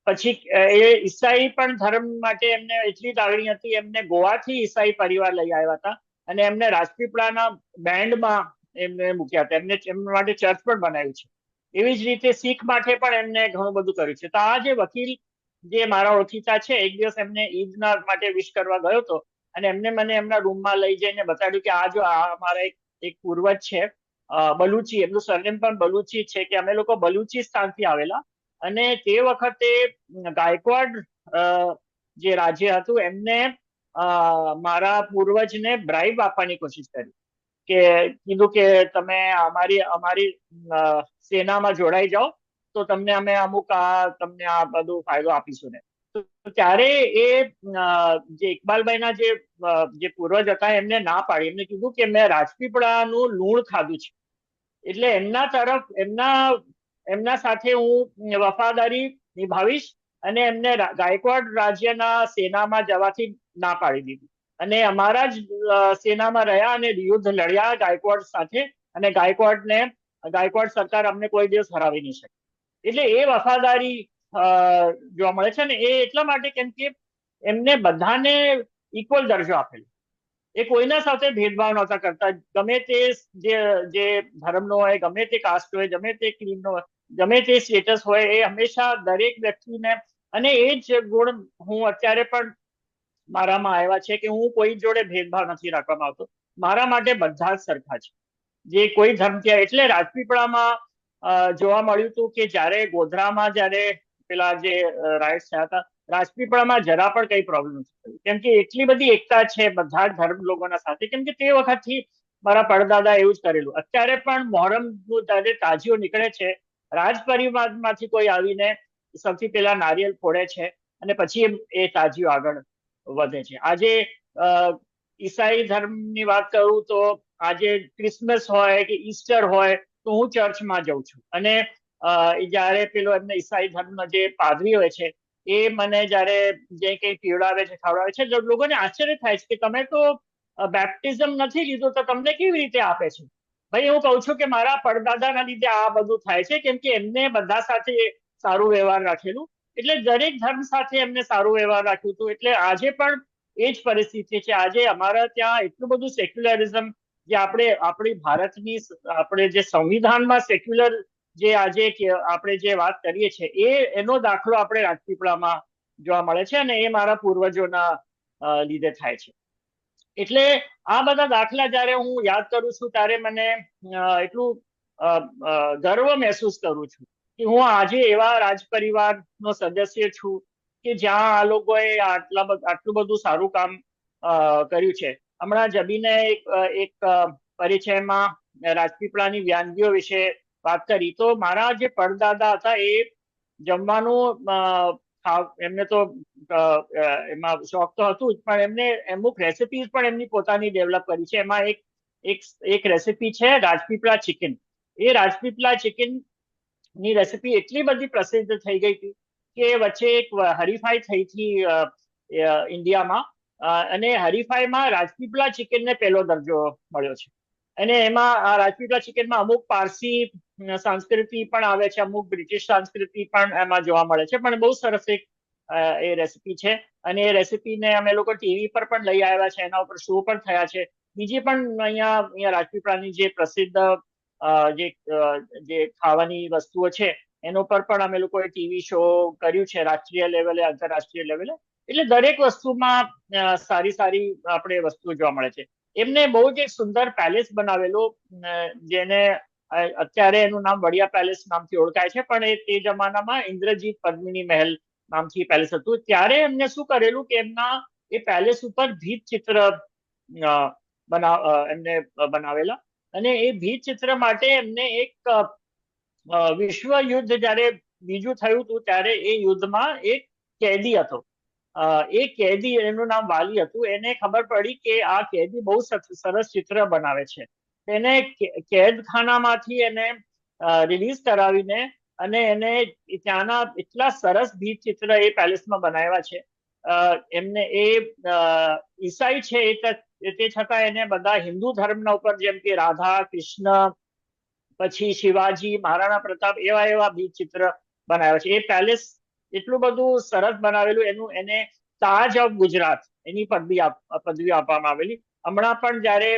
પછી એ ઈસાઈ પણ ધર્મ માટે એમને એટલી લાગણી હતી, એમને ગોવાથી ઈસાઈ પરિવાર લઈ આવ્યા હતા અને એમને રાજપીપળાના બેન્ડમાં એમને મૂક્યા હતા. એમના માટે ચર્ચ પણ બનાવ્યું છે. એવી જ રીતે શીખ માટે પણ એમને ઘણું બધું કર્યું છે. તો આ જે વકીલ જે મારા ઓળખીતા છે, એક દિવસ એમને ઈદના માટે વિશ કરવા ગયો હતો અને એમને મને એમના રૂમમાં લઈ જઈને બતાવ્યું કે આ જો આ અમારા એક પૂર્વજ છે, બલુચી, એમનું સરનેમ પણ બલુચી છે, કે અમે લોકો બલુચિસ્તાનથી આવેલા અને તે વખતે ગાયકવાડ જે રાજ્ય હતું એમને મારા પૂર્વજને બ્રાઇબ આપવાની કોશિશ કરી, કે કીધું કે તમે અમારી સેનામાં જોડાઈ જાઓ તો તમને અમે તમને આ બધું ફાયદો આપીશું ને. તો ત્યારે એ જે ઇકબાલભાઈના જે પૂર્વજ હતા એમને ના પાડી. એમને કીધું કે મેં રાજપીપળાનું લૂણ ખાધું છે, એટલે એમના તરફ એમના સાથે હું વફાદારી નિભાવીશ અને એમને ગાયકવાડ રાજ્યના સેનામાં જવાથી ના પાડી દીધી અને અમારા જ સેનામાં રહ્યા અને યુદ્ધ લડ્યા ગાયકવાડ સાથે અને ગાયકવાડ સરકાર અમને કોઈ દિવસ હરાવી નહીં શકે. એટલે એ વફાદારી જોવા મળે છે ને એ એટલા માટે કેમ કે એમને બધાને ઇક્વલ દરજ્જો આપેલો. એ કોઈના સાથે ભેદભાવ નહોતા કરતા, ગમે તે જે ધર્મનો હોય, ગમે તે કાસ્ટ હોય, ગમે તે ક્રીમનો હોય, ગમે તે સ્ટેટસ હોય, એ હંમેશા દરેક વ્યક્તિને, અને એ જ ગુણ હું અત્યારે પણ મારામાં આવ્યા છે કે હું કોઈ જોડે ભેદભાવ નથી રાખવામાં આવતો. મારા માટે બધા જ સરખા છે, જે કોઈ ધર્મથી. એટલે રાજપીપળામાં જોવા મળ્યું હતું કે જયારે ગોધરામાં જયારે પેલા જે રાઇટ્સ થયા હતા, રાજપીપળામાં જરા પણ કઈ પ્રોબ્લેમ નથી થયું, કેમ કે એટલી બધી એકતા છે બધા ધર્મ લોકોના સાથે. કેમ કે તે વખતથી મારા પરદાદા એવું જ કરેલું. અત્યારે પણ મોહરમનું જયારે તાજીઓ નીકળે છે, રાજ પરિવારમાંથી કોઈ આવીને સૌથી પહેલા નારિયેલ ફોડે છે અને પછી એ તાજીઓ આગળ વધે છે. આજે ઈસાઈ ધર્મની વાત કરું તો આજે ક્રિસમસ હોય કે ઈસ્ટર હોય તો હું ચર્ચમાં જઉં છું અને જયારે પેલો એમને ઈસાઈ ધર્મનો જે પાદરી હોય છે એ મને જયારે જે કંઈ પીવડાવે છે, ખવડાવે છે, લોકોને આશ્ચર્ય થાય છે કે તમે તો બેપ્ટિઝમ નથી લીધું તો તમને કેવી રીતે આપે છે. ભાઈ હું કહું છું કે મારા પરદાદાના લીધે આ બધું થાય છે, કેમ કે એમને બધા સાથે સારું વ્યવહાર રાખેલું, એટલે દરેક ધર્મ સાથે એમને સારું વ્યવહાર રાખ્યું હતું. એટલે આજે પણ એ જ પરિસ્થિતિ છે. આજે અમારા ત્યાં એટલું બધું સેક્યુલરિઝમ, જે આપણી ભારતની આપણે જે સંવિધાનમાં સેક્યુલર જે આજે આપણે જે વાત કરીએ છીએ એનો દાખલો આપણે રાજપીપળામાં જોવા મળે છે અને એ મારા પૂર્વજોના લીધે થાય છે. એટલે આ બધા દાખલા જયારે હું યાદ કરું છું ત્યારે મને એટલું ગર્વ મહેસૂસ કરું છું કે હું આજે એવા રાજ પરિવારનો સદસ્ય છું કે જ્યાં આ લોકોએ આટલું બધું સારું કામ કર્યું છે. હમણાં જબીને એક પરિચયમાં રાજપીપળાની વાનગીઓ વિશે વાત કરી તો મારા જે પરદાદા હતા એ જમવાનું એમને તો એમાં શોખ તો હતું જ, પણ એમને અમુક રેસિપીઝ પણ એમની પોતાની ડેવલપ કરી છે. એમાં એક રેસિપી છે રાજપીપળા ચિકન. એ રાજપીપળા ચિકન ની રેસિપી એટલી બધી પ્રસિદ્ધ થઈ ગઈ હતી કે વચ્ચે એક હરીફાઈ થઈ હતી ઇન્ડિયામાં અને હરીફાઈમાં રાજપીપળા ચિકનને પહેલો દરજ્જો મળ્યો છે. અને એમાં આ રાજપીપળા ચિકનમાં અમુક પારસી સંસ્કૃતિ પણ આવે છે, અમુક બ્રિટિશ સંસ્કૃતિ પણ એમાં જોવા મળે છે, પણ બહુ સરસ એક એ રેસિપી છે અને એ રેસિપીને અમે લોકો ટીવી પર પણ લઈ આવ્યા છે, એના ઉપર શો પણ થયા છે. બીજી પણ અહીંયા રાજપીપળાની જે પ્રસિદ્ધ જે ખાવાની વસ્તુઓ છે એનો પર પણ અમે લોકોએ ટીવી શો કર્યું છે, રાષ્ટ્રીય લેવલે, આંતરરાષ્ટ્રીય લેવલે. એટલે દરેક વસ્તુમાં સારી સારી આપણે વસ્તુઓ જોવા મળે છે. એમને બહુ જ એક સુંદર પેલેસ બનાવેલો, જેને અત્યારે એનું નામ વડિયા પેલેસ નામથી ઓળખાય છે, પણ તે જમાનામાં ઇન્દ્રજીત પદ્મિની મહેલ નામથી પેલેસ હતું. ત્યારે એમને શું કરેલું કે એમના એ પેલેસ ઉપર ભીત ચિત્ર એમને બનાવેલા અને એ ભીત ચિત્ર માટે એમને એક વિશ્વ યુદ્ધ જયારે બીજું થયું હતું ત્યારે એ યુદ્ધમાં એક કેદી હતો. એ કેદી, એનું નામ વાલી હતું, એને ખબર પડી કે આ કેદી બહુ સરસ ચિત્ર બનાવે છે. એને કેદખાનામાંથી એને રિલીઝ કરાવીને અને એને ત્યાંના એટલા સરસ ભીત ચિત્ર એ પેલેસમાં બનાવ્યા છે. એમને એ ઈસાઈ છે તે છતાં એને બધા હિન્દુ ધર્મના ઉપર, જેમ કે રાધા કૃષ્ણ, પછી શિવાજી, મહારાણા પ્રતાપ, એવા એવા ભીત ચિત્ર બનાવ્યા છે. એ પેલેસ એટલું બધું સરસ બનાવેલું, એને તાજ ઓફ ગુજરાત એની પદવી આપવામાં આવેલી. હમણાં પણ જયારે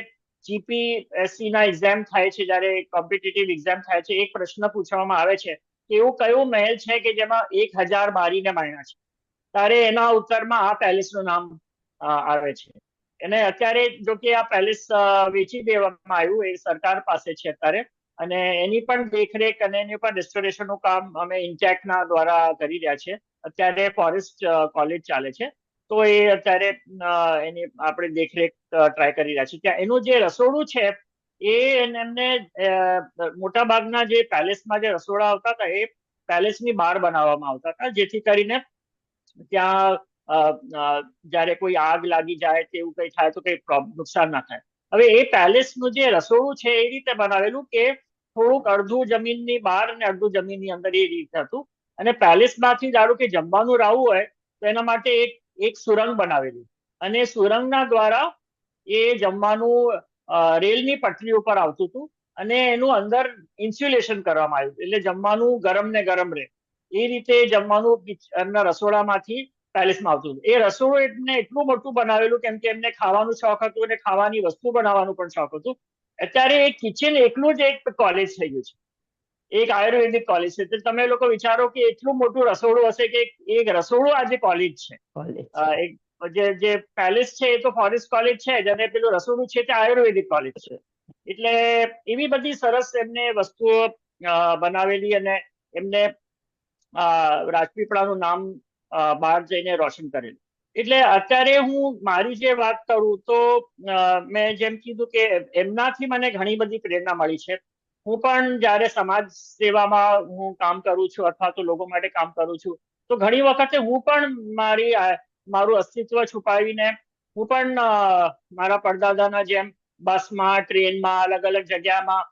જીપીએસસી ના એક્ઝામ થાય છે, જયારે કોમ્પિટિટિવ એક્ઝામ થાય છે, એક પ્રશ્ન પૂછવામાં આવે છે કે એવું કયું મહેલ છે કે જેમાં 1000 બારીને માણ્યા છે, ત્યારે એના ઉત્તરમાં આ પેલેસનું નામ આવે છે. એને અત્યારે જો કે આ પેલેસ વેચી દેવામાં આવ્યું, એ સરકાર પાસે છે અત્યારે, અને એની પણ દેખરેખ અને એની પણ રેસ્ટોરેશનનું કામ અમે ઇન્ટેકના દ્વારા કરી રહ્યા છે. અત્યારે ફોરેસ્ટ કોલેજ ચાલે છે, તો એ અત્યારે એની આપણે દેખરેખ ટ્રાય કરી રહ્યા છીએ. ત્યાં એનું જે રસોડું છે એ એમને મોટા ભાગના જે પેલેસમાં જે રસોડા આવતા હતા એ પેલેસની બહાર બનાવવામાં આવતા હતા, જેથી કરીને ત્યાં જયારે કોઈ આગ લાગી જાય કે એવું કઈ થાય તો કઈ નુકસાન ના થાય. હવે એ પેલેસનું જે રસોડું છે એ રીતે બનાવેલું કે થોડુંક અડધું જમીનની બહાર અને અડધું જમીનની અંદર, એ રીતે હતું. અને પેલેસમાંથી ધારો કે જમવાનું રાવું હોય તો એના માટે એક સુરંગ બનાવેલી, અને સુરંગના દ્વારા એ જમવાનું રેલની પટરી ઉપર આવતું હતું, અને એનું અંદર ઇન્સ્યુલેશન કરવામાં આવ્યું, એટલે જમવાનું ગરમ ને ગરમ રહે એ રીતે જમવાનું એમના રસોડામાંથી પેલેસમાં આવતું હતું. એ રસોડું એમને એટલું મોટું બનાવેલું કેમ કે એમને ખાવાનું શોખ હતું અને ખાવાની વસ્તુ બનાવવાનું પણ શોખ હતું. અત્યારે એ કિચન એકલું જ એક કોલેજ થઈ ગયું છે, એક આયુર્વેદિક કોલેજ છે. તો તમે લોકો વિચારો કે એટલું મોટું રસોડું હશે કે એક રસોડું આજે કોલેજ છે. જે પેલેસ છે એ તો ફોરેસ્ટ કોલેજ છે જ, અને પેલું રસોડું છે તે આયુર્વેદિક કોલેજ છે. એટલે એવી બધી સરસ એમને વસ્તુઓ બનાવેલી, અને એમને રાજપીપળાનું નામ બહાર જઈને રોશન કરેલું. એટલે અત્યારે હું મારી જે વાત કરું તો મેં જેમ કીધું કે એમનાથી મને ઘણી બધી પ્રેરણા મળી છે. હું પણ જયારે સમાજ સેવામાં હું કામ કરું છું અથવા તો લોકો માટે કામ કરું છું, તો ઘણી વખતે હું પણ મારું અસ્તિત્વ છુપાવીને હું પણ મારા પરદાદાના જેમ બસમાં, ટ્રેનમાં, અલગ અલગ જગ્યામાં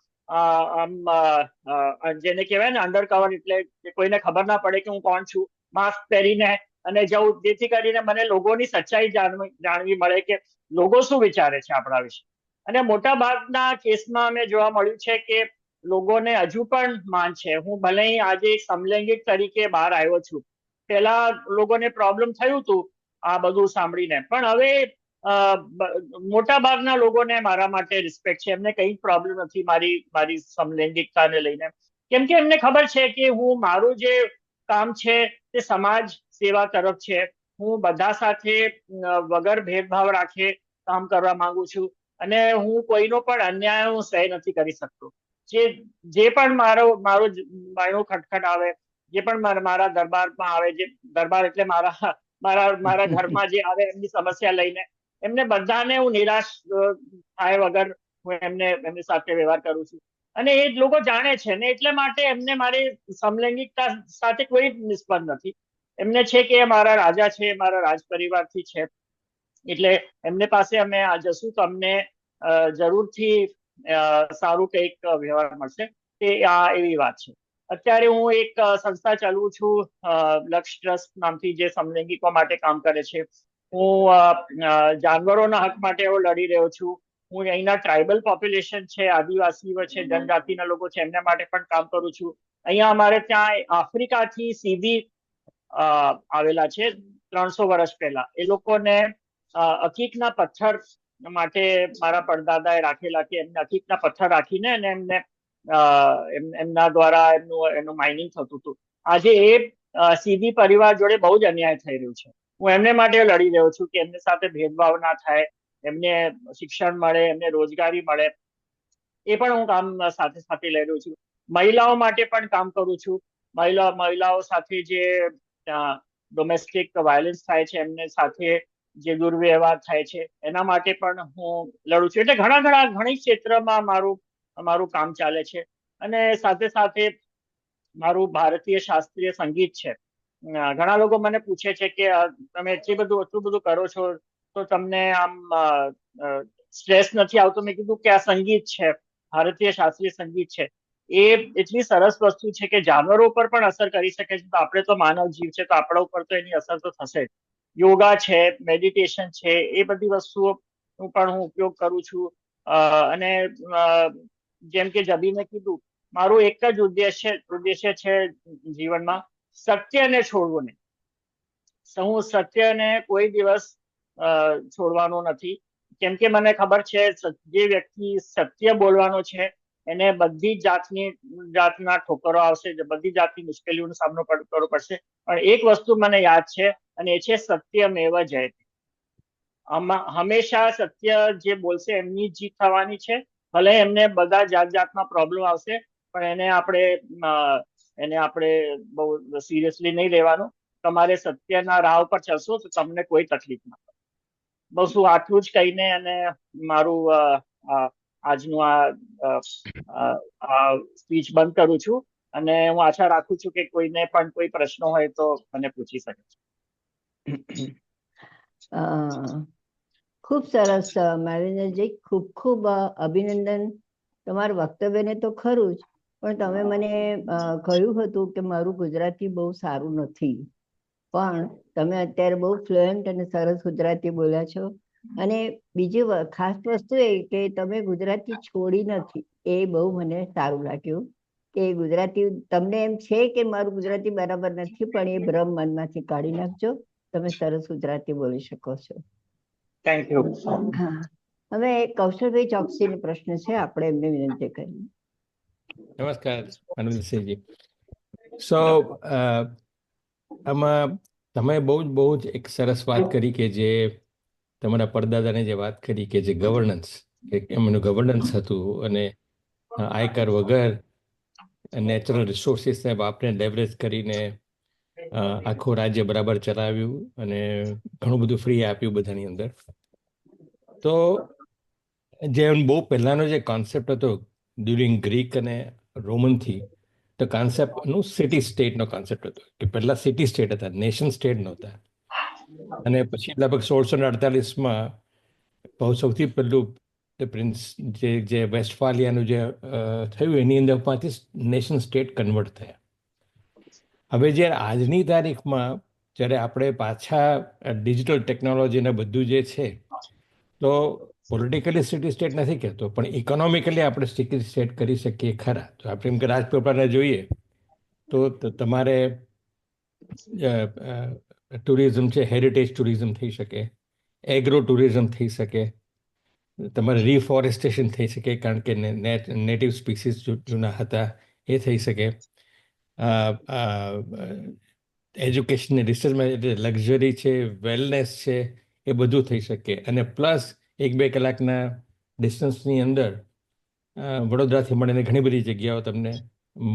જેને કહેવાય ને અંડર કવર, એટલે કોઈને ખબર ના પડે કે હું કોણ છું, માસ્ક પહેરીને અને જવું, જેથી કરીને મને લોકોની સચ્ચાઈ જાણવી મળે કે લોકો શું વિચારે છે આપણા વિશે. અને મોટા ભાગના કેસમાં અમે જોવા મળ્યું છે કે લોકોને હજુ પણ માન છે. હું ભલે આજે એક સમલૈંગિક તરીકે બહાર આવ્યો છું, પેલા લોકોને પ્રોબ્લેમ થયું હતું આ બધું સાંભળીને, પણ હવે મોટા ભાગના લોકોને મારા માટે રિસ્પેક્ટ છે. એમને કઈ પ્રોબ્લેમ નથી મારી સમલૈંગિકતાને લઈને, કેમ કે એમને ખબર છે કે હું મારું જે કામ છે તે સમાજ સેવા તરફ છે. હું બધા સાથે વગર ભેદભાવ રાખે કામ કરવા માંગુ છું, અને હું કોઈનો પણ અન્યાય હું સહન નથી કરી શકતો. જે પણ મારું ખટખટ આવે, જે પણ મારા દરબારમાં આવે, જે દરબાર એટલે મારા ઘરમાં જે આવે એમની સમસ્યા લઈને, એમને બધાને હું નિરાશ થાય વગર હું એમની સાથે વ્યવહાર કરું છું. અને એ લોકો જાણે છે ને, એટલે માટે એમને મારી સમલૈંગિકતા સાથે કોઈ નિસ્બત નથી. એમને છે કે મારા રાજા છે, મારા રાજ પરિવારથી છે, એટલે એમને પાસે અમે આ જશું તો અમને જરૂરથી સારું કંઈક વ્યવહાર મળશે. તે આ એવી વાત છે. અત્યારે હું એક સંસ્થા ચલાવું છું, લક્ષ ટ્રસ્ટ નામથી, જે સમલૈંગિકો માટે કામ કરે છે. હું જાનવરોના હક માટે લડી રહ્યો છું. હું અહીંના ટ્રાઇબલ પોપ્યુલેશન છે, આદિવાસીઓ છે, જનજાતિના લોકો છે, એમના માટે પણ કામ કરું છું. અહીંયા અમારે ત્યાં આફ્રિકાથી સીધી આવેલા છે 300 વર્ષ પહેલા. એ લોકોને અકીકના પથ્થર માટે મારા પરદાદાએ રાખેલા, કે એમને અકીકના પથ્થર રાખીને અને એમને એમના દ્વારા એનું માઇનિંગ થતું હતું. આજે એ સીધી પરિવાર જોડે બહુ જ અન્યાય થઈ રહ્યું છે. હું એમને માટે લડી રહ્યો છું કે એમને સાથે ભેદભાવ ના થાય, એમને શિક્ષણ મળે, એમને રોજગારી મળે. એ પણ હું કામ સાથે સાથે લઈ રહ્યો છું. મહિલાઓ માટે પણ કામ કરું છું. મહિલાઓ સાથે જે ડોમેસ્ટિક વાયલન્સ થાય છે, એમને સાથે જે દુર્વ્યવહાર થાય છે, એના માટે પણ હું લડું છું. એટલે ઘણી ક્ષેત્રમાં મારું કામ ચાલે છે. અને સાથે સાથે મારું ભારતીય શાસ્ત્રીય સંગીત છે. ઘણા લોકો મને પૂછે છે કે તમે એટલું બધું કરો છો તો તમને આમ સ્ટ્રેસ નથી આવતો? મેં કીધું કે આ સંગીત છે, ભારતીય શાસ્ત્રીય સંગીત છે, એ એટલી સરસ વસ્તુ છે કે જાનવરો ઉપર પણ અસર કરી શકે છે. તો આપણે તો માનવ જીવ છે તો આપણા ઉપર તો એની અસર તો થશે જ. યોગા છે, મેડિટેશન છે, એ બધી વસ્તુઓ પણ હું ઉપયોગ કરું છું. અને જેમ કે જબીને કીધું, મારું એક જ ઉદ્દેશ્ય છે જીવનમાં, સત્યને છોડવું નહીં. હું સત્યને કોઈ દિવસ છોડવાનો નથી, કેમ કે મને ખબર છે જે વ્યક્તિ સત્ય બોલવાનો છે એને બધી જાતના ઠોકરો આવશે, બધી જાતની મુશ્કેલીઓનો સામનો કરવો પડશે, પણ એક વસ્તુ મને યાદ છે અને એ છે સત્યમેવ જયતે. હંમેશા સત્ય જે બોલશે એમની જીત થવાની છે. ભલે એમને બધા જાતના પ્રોબ્લેમ આવશે, પણ એને આપણે બહુ સિરિયસલી નહીં લેવાનું. તમારે સત્યના રાહ ઉપર ચાલશો તો તમને કોઈ તકલીફ ના પડે. બસ હું આટલું જ કહીને અને મારું આજનું આ સ્પીચ બંધ કરું છું. અને હું આશા રાખું છું કે કોઈને પણ કોઈ પ્રશ્ન હોય તો મને પૂછી શકે છે. ખૂબ સરસ માનવેન્દ્રજી, ખૂબ ખૂબ અભિનંદન. તમારું વક્તવ્યને તો ખરું જ, પણ તમે મને કહ્યું હતું કે મારું ગુજરાતી બહુ સારું નથી, પણ તમે અત્યારે બહુ ફ્લુએન્ટ અને સરસ ગુજરાતી બોલ્યા છો. અને બીજી ખાસ વસ્તુ એ કે તમે ગુજરાતી છોડી નથી, એ બહુ મને સારું લાગ્યું. કે ગુજરાતી તમને એમ છે કે મારું ગુજરાતી બરાબર નથી, પણ એ ભ્રમ મનમાંથી કાઢી નાખજો. તમે સરસ ગુજરાતી બોલી શકો છો. Thank you. હવે કૌશલભાઈ ચોકસીનો પ્રશ્ન છે, આપણે એમને વિનંતી કરીએ. નમસ્કાર મનોજસિંહજી. સો આમાં તમે બહુ જ એક સરસ વાત કરી કે જે તમારા પરદાદાને જે વાત કરી કે જે ગવર્નન્સ, કે એમનું ગવર્નન્સ હતું અને આયકર વગર નેચરલ રિસોર્સિસને આપણે લેવરેજ કરીને આખું રાજ્ય બરાબર ચલાવ્યું અને ઘણું બધું ફ્રી આપ્યું બધાની અંદર. તો જે બહુ પહેલાનો જે કોન્સેપ્ટ હતો ડ્યુરિંગ ગ્રીક અને રોમનથી, તો કોન્સેપ્ટનું સિટી સ્ટેટનો કોન્સેપ્ટ હતો કે પહેલા સિટી સ્ટેટ હતા, નેશન સ્ટેટ નહોતા. અને પછી લગભગ 1648માં સૌથી પહેલું પ્રિન્સ જે વેસ્ટફાલિયાનું જે થયું એની અંદર 5 નેશન સ્ટેટ કન્વર્ટ થયા. હવે જ્યારે આજની તારીખમાં જ્યારે આપણે પાછા ડિજિટલ ટેકનોલોજીને બધું જે છે, તો પોલિટિકલી સિટી સ્ટેટ નથી કહેતો, પણ ઇકોનોમિકલી આપણે સિટી સ્ટેટ કરી શકીએ ખરા. તો આપણે એમ કે રાજપીપળાને જોઈએ તો તમારે ટુરિઝમ છે, હેરિટેજ ટુરિઝમ થઈ શકે, એગ્રો ટુરિઝમ થઈ શકે, તમારે રિફોરેસ્ટેશન થઈ શકે કારણ કે નેટિવ સ્પીસીસ જૂના હતા એ થઈ શકે, એજ્યુકેશન રિસર્ચમાં લક્ઝરી છે, વેલનેસ છે, એ બધું થઈ શકે. અને પ્લસ 1-2 કલાકના ડિસ્ટન્સની અંદર વડોદરાથી મળીને ઘણી બધી જગ્યાઓ તમને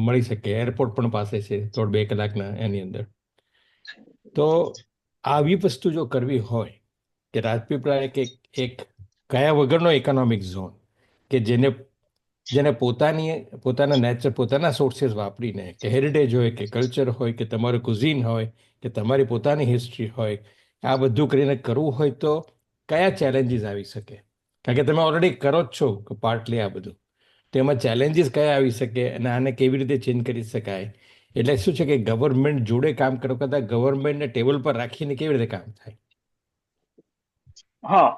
મળી શકે. એરપોર્ટ પણ પાસે છે 3-2 કલાકના એની અંદર. તો આવી વસ્તુ જો કરવી હોય કે રાજપીપળા એક કયા વગરનો ઇકોનોમિક ઝોન કે જેને પોતાના નેચર, પોતાના સોર્સિસ વાપરીને, કે હેરિટેજ હોય કે કલ્ચર હોય કે તમારું કુઝીન હોય કે તમારી પોતાની હિસ્ટ્રી હોય, આ બધું કરીને કરવું હોય તો કયા ચેલેન્જીસ આવી શકે? કારણ કે તમે ઓલરેડી કરો જ છો પાર્ટલી આ બધું, તો એમાં ચેલેન્જીસ કયા આવી શકે અને આને કેવી રીતે ચેન્જ કરી શકાય? એટલે શું છે કે ગવર્મેન્ટ જોડે કામ કરો કરતાં ગવર્મેન્ટને ટેબલ પર રાખીને કેવી રીતે કામ થાય? હા,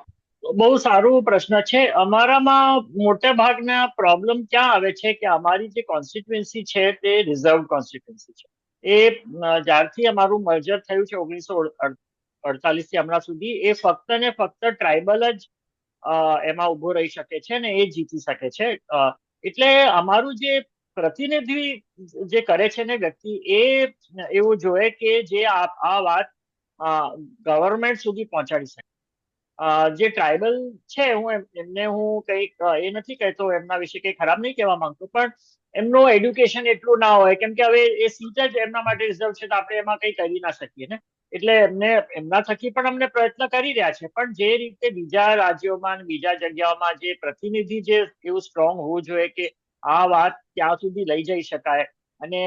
બહુ સારું પ્રશ્ન છે. અમારામાં મોટા ભાગના પ્રોબ્લેમ ક્યાં આવે છે કે અમારી જે કોન્સ્ટિટ્યુએન્સી છે તે રિઝર્વ કોન્સ્ટિટ્યુએન્સી છે. એ જ્યારથી અમારું મર્જર થયું છે 1948 થી હમણાં સુધી, એ ફક્ત ને ફક્ત ટ્રાઇબલ જ એમાં ઉભો રહી શકે છે ને એ જીતી શકે છે. એટલે અમારું જે પ્રતિનિધિ જે કરે છે ને વ્યક્તિ, એ એવું જોઈએ કે જે આ વાત ગવર્મેન્ટ સુધી પહોંચાડી શકે. જે ટ્રાઇબલ છે, એમને હું કંઈક એ નથી કહેતો, એમના વિશે કંઈ ખરાબ નહીં કહેવા માંગતો, પણ એમનું એડ્યુકેશન એટલું ના હોય, કેમ કે હવે એ સીટ જ એમના માટે રિઝર્વ છે તો આપણે એમાં કંઈ કરી ના શકીએ ને. એટલે એમના થકી પણ અમને પ્રયત્ન કરી રહ્યા છે, પણ જે રીતે બીજા રાજ્યોમાં અને બીજા જગ્યાઓમાં જે પ્રતિનિધિ જે એવું સ્ટ્રોંગ હોવું જોઈએ કે આ વાત ત્યાં સુધી લઈ જઈ શકાય અને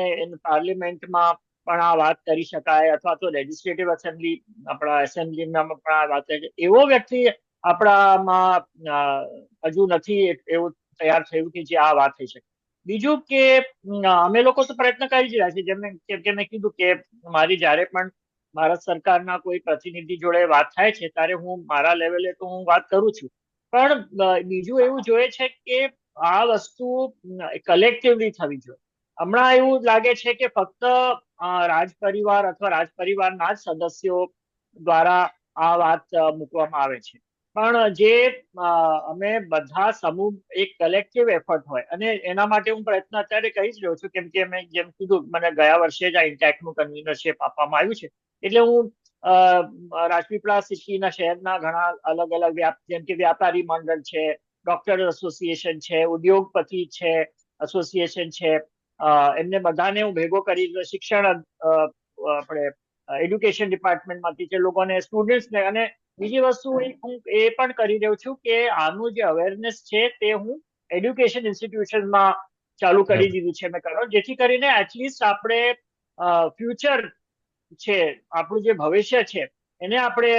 પાર્લિમેન્ટમાં પણ આ વાત કરી શકાય, અથવા તો લેજિસ્લેટિવ એસેમ્બલી, આપણા એસેમ્બલીમાં પણ આ વાત કરી, એવો વ્યક્તિ આપણામાં હજુ નથી એવું તૈયાર થયું કે જે આ વાત થઈ શકે. બીજું કે અમે લોકો તો પ્રયત્ન કરી જ રહ્યા છીએ. જેમ કે મેં કીધું કે મારી જ્યારે પણ ભારત સરકારના કોઈ પ્રતિનિધિ જોડે વાત થાય છે ત્યારે હું મારા લેવલે તો હું વાત કરું છું, પણ બીજું એવું જોઈએ છે કે આ વસ્તુ કલેક્ટિવલી થવી જોઈએ. હમણાં એવું લાગે છે કે ફક્ત રાજ પરિવાર અથવા રાજ પરિવારના જ સદસ્યો દ્વારા આ વાત મૂકવામાં આવે છે, પણ જે અમે બધા સમૂહ એક કલેક્ટિવ એફર્ટ હોય, અને એના માટે હું પ્રયત્ન અત્યારે કરી જ રહ્યો છું. કેમ કે મેં જેમ કીધું, મને ગયા વર્ષે જ આ ઇન્ટેકનું કન્વીનરશીપ આપવામાં આવ્યું છે, એટલે હું રાજપીપળા સિટીના શહેરના ઘણા અલગ અલગ જેમ કે વ્યાપારી મંડળ છે, ડોક્ટર એસોસિએશન છે, ઉદ્યોગપતિ છે એસોસિએશન છે, એમને બધાને હું ભેગો કરી શિક્ષણ આપણે એડ્યુકેશન ડિપાર્ટમેન્ટમાંથી જે લોકોને સ્ટુડન્ટ્સને, અને બીજી વસ્તુ હું એ પણ કરી રહ્યો છું કે આનું જે અવેરનેસ છે તે હું એડ્યુકેશન ઇન્સ્ટિટ્યુશનમાં ચાલુ કરી દીધું છે મેં કરો, જેથી કરીને એટલીસ્ટ આપણે ફ્યુચર છે, આપણું જે ભવિષ્ય છે એને આપણે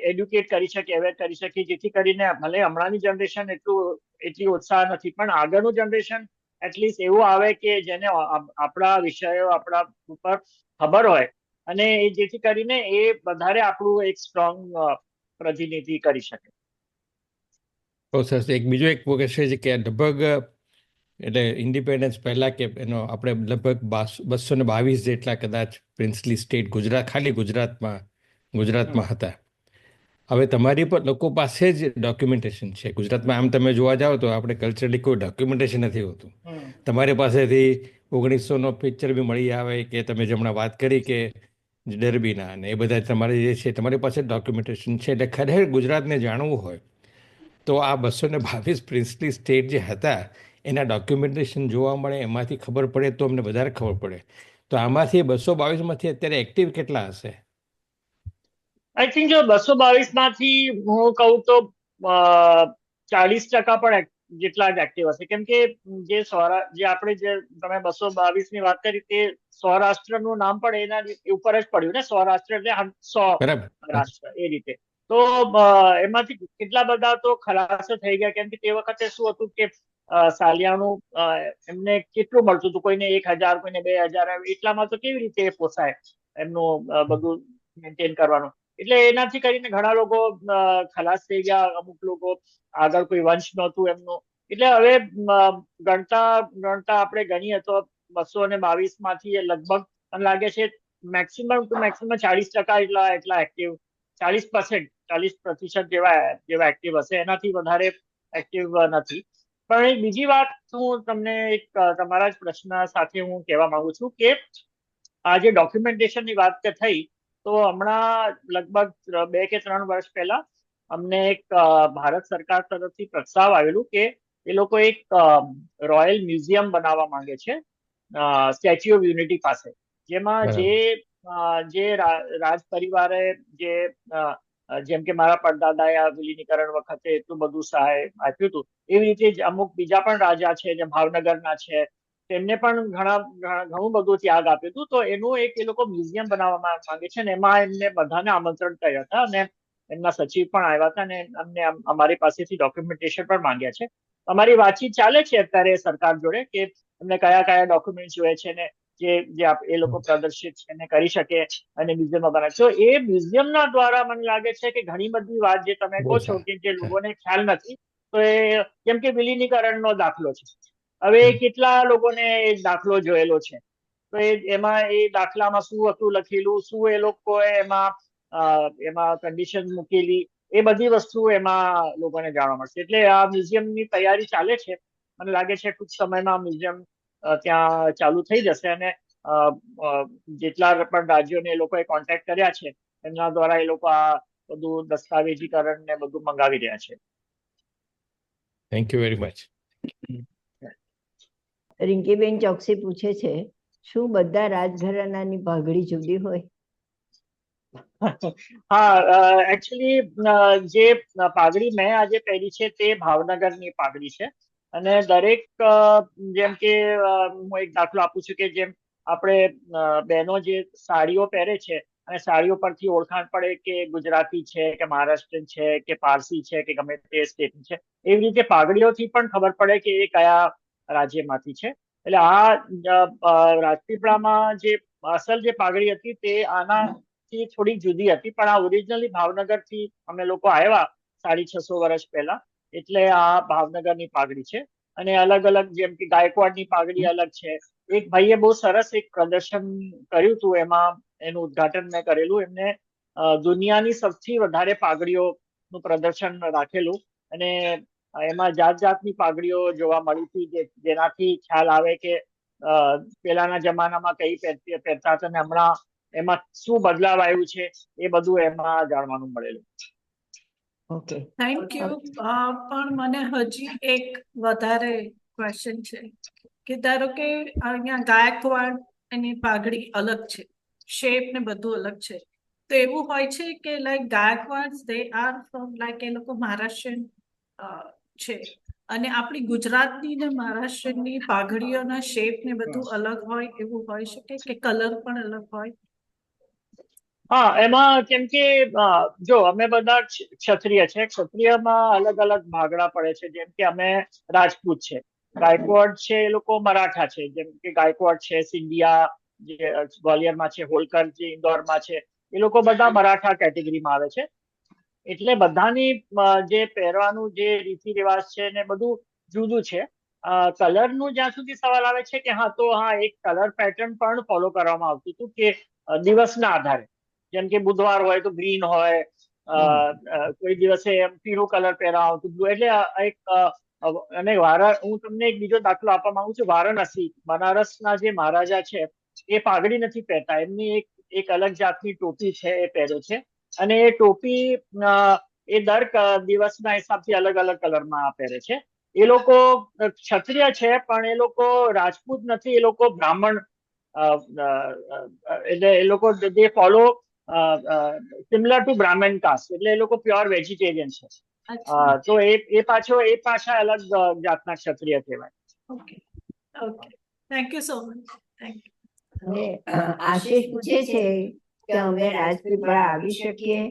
એડ્યુકેટ કરી શકીએ, અવેર કરી શકીએ, જેથી કરીને ભલે હમણાંની જનરેશન એટલી ઉત્સાહ નથી, પણ આગળનું જનરેશન એટલીસ્ટ એવું આવે કે જેને આપણા વિષયો આપણા ઉપર ખબર હોય, અને જેથી કરીને એ વધારે આપણું એક સ્ટ્રોંગ પ્રતિનિધિ કરી શકે. બહુ સરસ. બીજો એક ક્વેશ્ચન છે કે લગભગ એટલે ઇન્ડિપેન્ડન્સ પહેલા કે એનો આપણે લગભગ 222 જેટલા કદાચ પ્રિન્સલી સ્ટેટ ખાલી ગુજરાતમાં હતા. હવે તમારી પર લોકો પાસે જ ડોક્યુમેન્ટેશન છે. ગુજરાતમાં આમ તમે જોવા જાઓ તો આપણે કલ્ચરલી કોઈ ડોક્યુમેન્ટેશન નથી હોતું. તમારી પાસેથી 1900નો પિક્ચર બી મળી આવે, કે તમે જે હમણાં વાત કરી કે ડરબીના ને એ બધા તમારી જે છે, તમારી પાસે ડોક્યુમેન્ટેશન છે. એટલે ખરેખર ગુજરાતને જાણવું હોય તો આ 222 પ્રિન્સલી સ્ટેટ જે હતા એના ડોક્યુમેન્ટેશન જોવા મળે, એમાંથી ખબર પડે તો અમને વધારે ખબર પડે. તો આમાંથી 222માંથી અત્યારે એક્ટિવ કેટલા હશે? આઈ થિંક જો 222 માંથી હું કહું તો 40% પણ જેટલા જ એક્ટિવ હશે. કેમ કે જે આપણે જે તમે 222 ની વાત કરી, તે સૌરાષ્ટ્રનું નામ પણ એના ઉપર જ પડ્યું ને, સૌરાષ્ટ્ર એટલે 100 રાષ્ટ્ર એ રીતે. તો એમાંથી કેટલા બધા તો ખલાસ થઈ ગયા, કેમ કે તે વખતે શું હતું કે સાલિયાનું એમને કેટલું મળતું હતું, કોઈને 1000, કોઈને 2000, એટલામાં તો કેવી રીતે પોસાય એમનું બધું મેન્ટેન કરવાનું. એટલે એનાથી કરીને ઘણા લોકો ખલાસ થઈ ગયા, અમુક લોકો આગળ કોઈ વંશ નહોતું એમનું. એટલે હવે ગણતા આપણે ગણીએ તો 222 માંથી લગભગ મને લાગે છે મેક્સિમમ 40% એટલા એક્ટિવ, 40% જેવા એક્ટિવ હશે, એનાથી વધારે એક્ટિવ નથી. પણ એક બીજી વાત હું તમને એક તમારા જ પ્રશ્ન સાથે હું કહેવા માંગુ છું કે આ જે ડોક્યુમેન્ટેશનની વાત થઈ, તો હમણાં લગભગ 2 કે 3 વર્ષ પહેલા અમને એક ભારત સરકાર તરફથી પ્રસ્તાવ આવેલું કે એ લોકો એક રોયલ મ્યુઝિયમ બનાવવા માંગે છે સ્ટેચ્યુ ઓફ યુનિટી પાસે, જેમાં જે રાજ પરિવારે જેમ કે મારા પરદાદાએ આ વિલીનીકરણ વખતે એટલું બધું સહાય આપ્યું હતું, એવી રીતે જ અમુક બીજા પણ રાજા છે, જે ભાવનગરના છે, તેમને પણ ઘણું બધું ત્યાગ આપ્યું હતું. તો એનું એક એ લોકો મ્યુઝિયમ બનાવવા માંગે છે, ને એમાં એમને બધાને આમંત્રણ કર્યા હતા, અને એમના સચિવ પણ આવ્યા હતા, અને અમને અમારી પાસેથી ડોક્યુમેન્ટેશન પણ માંગ્યા છે. અમારી વાતચીત ચાલે છે અત્યારે સરકાર જોડે કે એમને કયા ડોક્યુમેન્ટ જોઈએ છે, ને જે એ લોકો પ્રદર્શિત એને કરી શકે અને મ્યુઝિયમમાં બનાવે. તો એ મ્યુઝિયમના દ્વારા મને લાગે છે કે ઘણી બધી વાત જે તમે કહો છો કે જે લોકોને ખ્યાલ નથી, તો એ કેમ કે વિલીનીકરણનો દાખલો છે, હવે કેટલા લોકોને એ દાખલો જોયેલો છે, તો એમાં એ દાખલામાં શું હતું લખેલું, શું એ લોકોએ એમાં કન્ડિશન મૂકેલી, એ બધી વસ્તુ એમાં લોકોને જાણવા મળશે. એટલે આ મ્યુઝિયમની તૈયારી ચાલે છે. મને લાગે છે ટૂંક સમયમાં મ્યુઝિયમ ત્યાં ચાલુ થઈ જશે, અને જેટલા પણ રાજ્યોને એ લોકોએ કોન્ટેક્ટ કર્યા છે એમના દ્વારા એ લોકો આ બધું દસ્તાવેજીકરણ ને બધું મંગાવી રહ્યા છે. Thank you very much. રિંકીબેન ચોકસી પૂછે છે, શું બધા રાજઘરાનાની પાઘડી જુદી હોય? હા, એકચ્યુઅલી જે પાઘડી મેં આજે પહેરી છે તે ભાવનગરની પાઘડી છે, અને દરેક જેમ કે હું એક દાખલો આપું છું કે જેમ આપણે બહેનો જે સાડીઓ પહેરે છે, અને સાડીઓ પરથી ઓળખાણ પડે કે ગુજરાતી છે કે મહારાષ્ટ્રીયન છે કે પારસી છે કે ગમે તે સ્ટેટની છે. એવી રીતે પાઘડીઓથી પણ ખબર પડે કે એ કયા રાજ્યમાંથી છે. એટલે આ રાજપીપળામાં જે અસલ જે પાઘડી હતી તે આનાથી થોડી જુદી હતી, પણ આ ઓરિજિનલી ભાવનગરથી અમે લોકો આવ્યા 650 વર્ષ પહેલા, એટલે આ ભાવનગરની પાઘડી છે. અને અલગ અલગ જેમ કે ગાયકવાડની પાઘડી અલગ છે. એક ભાઈએ બહુ સરસ એક પ્રદર્શન કર્યું હતું, એમાં એનું ઉદ્ઘાટન મેં કરેલું. એમને દુનિયાની સૌથી વધારે પાઘડીઓનું પ્રદર્શન રાખેલું, અને એમાં જાત જાતની પાઘડીઓ જોવા મળી હતી, જેનાથી ખ્યાલ આવે કે પેલાના જમાનામાં કઈ પહેરતા હતા અને હમણાં એમાં શું બદલાવ આવ્યું છે, એ બધું એમાં જાણવાનું મળેલું. Okay, thank you. પણ મને હજી એક વધારે ક્વેશ્ચન છે કે ધારો કે અહીંયા ગાયકવાડ એની પાઘડી અલગ છે, શેપ ને બધું અલગ છે, તો એવું હોય છે કે like Gaikwad they are from like એ લોકો મહારાષ્ટ્રીયન છે, અને આપણી ગુજરાતની ને મહારાષ્ટ્રની પાઘડીઓના શેપ ને બધું અલગ હોય, એવું હોય શકે કે કલર પણ અલગ હોય? હા, એમાં કેમ કે જો અમે બધા ક્ષત્રિય છે, ક્ષત્રિયમાં અલગ અલગ ભાગડા પડે છે. જેમ કે અમે રાજપૂત છે, ગાયકવાડ છે એ લોકો મરાઠા છે. જેમ કે ગાયકવાડ છે, સિંધિયા જે ગ્વાલિયરમાં છે, હોલકર જે ઇન્દોરમાં છે, એ લોકો બધા મરાઠા કેટેગરીમાં આવે છે. એટલે બધાની જે પહેરવાનું જે રીતિ રિવાજ છે ને બધું જુદું છે. કલરનું જ્યાં સુધી સવાલ આવે છે કે હા, એક કલર પેટર્ન પણ ફોલો કરવામાં આવતું હતું કે દિવસના આધારે, જેમ કે બુધવાર હોય તો ગ્રીન હોય, કોઈ દિવસે એમ પીળું કલર પહેરવા આવતું હતું. એટલે એક અને હું તમને એક બીજો દાખલો આપવા માંગુ છું. વારાણસી, બનારસના જે મહારાજા છે એ પાઘડી નથી પહેરતા, એમની એક અલગ જાતની ટોપી છે એ પહેરે છે. અને એ ટોપી એ દર દિવસના હિસાબથી અલગ અલગ કલરમાં પહેરે છે. એ લોકો ક્ષત્રિય છે, પણ એ લોકો રાજપૂત નથી, એ લોકો બ્રાહ્મણ, એટલે એ લોકો દે ફોલો સિમિલર ટુ બ્રાહ્મણ કાસ્ટ, એટલે એ લોકો પ્યોર વેજીટેરિયન છે. તો એ પાછા અલગ જાતના ક્ષત્રિય કહેવાય. Okay, okay, thank you so much. Thank you. અને આશીષ પૂછે છે કે અમે રાજપીપળા આવી શકીએ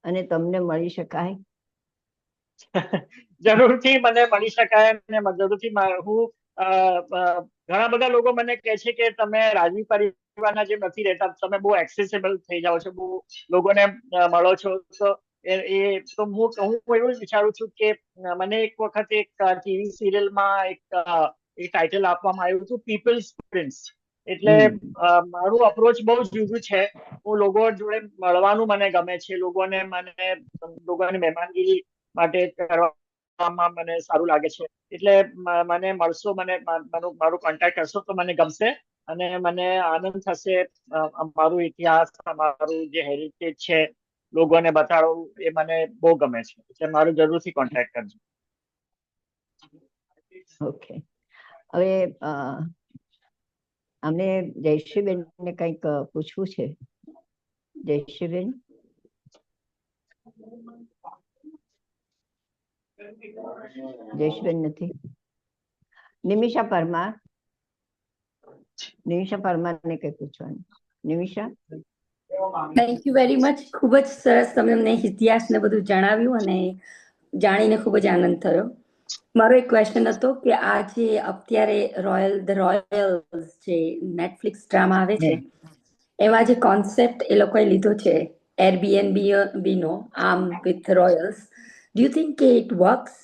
અને તમને મળી શકાય? જરૂરથી મને મળી શકાય, અને જરૂરથી હું ઘણા બધા લોકો મને કહે છે કે તમે રાજવી પરિવારના જે નથી રહેતા, તમે બહુ એક્સેસિબલ થઈ જાઓ છો, બહુ લોકોને મળો છો. તો હું એવું વિચારું છું કે મને એક વખત એક ટીવી સિરિયલમાં એક ટાઇટલ આપવામાં આવ્યું હતું, પીપલ્સ પ્રિન્સ. એટલે મારું અપ્રોચ બહુ જુદું છે. હું લોકો જોડે મળવાનું મને ગમે છે, લોકોની મહેમાનગીરી માટે કરવામાં મને સારું લાગે છે. એટલે મને મળશો, મારું કોન્ટેક્ટ કરશો તો મને ગમશે, અને મને આનંદ થશે. અમારું ઇતિહાસ, અમારું જે હેરિટેજ છે લોકોને બતાડવું, એ મને બહુ ગમે છે. એટલે મારું જરૂરથી કોન્ટેક્ટ કરજો. ઓકે, હવે અમને જયશ્રીબેન ને કંઈક પૂછવું છે. જયશ્રીબેન? જયશ્રીબેન નથી. નિમિષા પરમાર, નિમિષા પરમારને કંઈ પૂછવાનું. Nimisha? Thank you very much. ખૂબ જ સરસ તમે અમને ઇતિહાસ ને બધું જણાવ્યું, અને જાણીને ખૂબ જ આનંદ થયો. મારો એક ક્વેશ્ચન હતો કે આ જે અત્યારે ધ રોયલ્સ જે નેટફ્લિક્સ ડ્રામા આવે છે, એમાં જે કોન્સેપ્ટ એ લોકોએ લીધો છે એરબીએનબી નો, આમ with Royals, do you think કે ઇટ વર્ક્સ?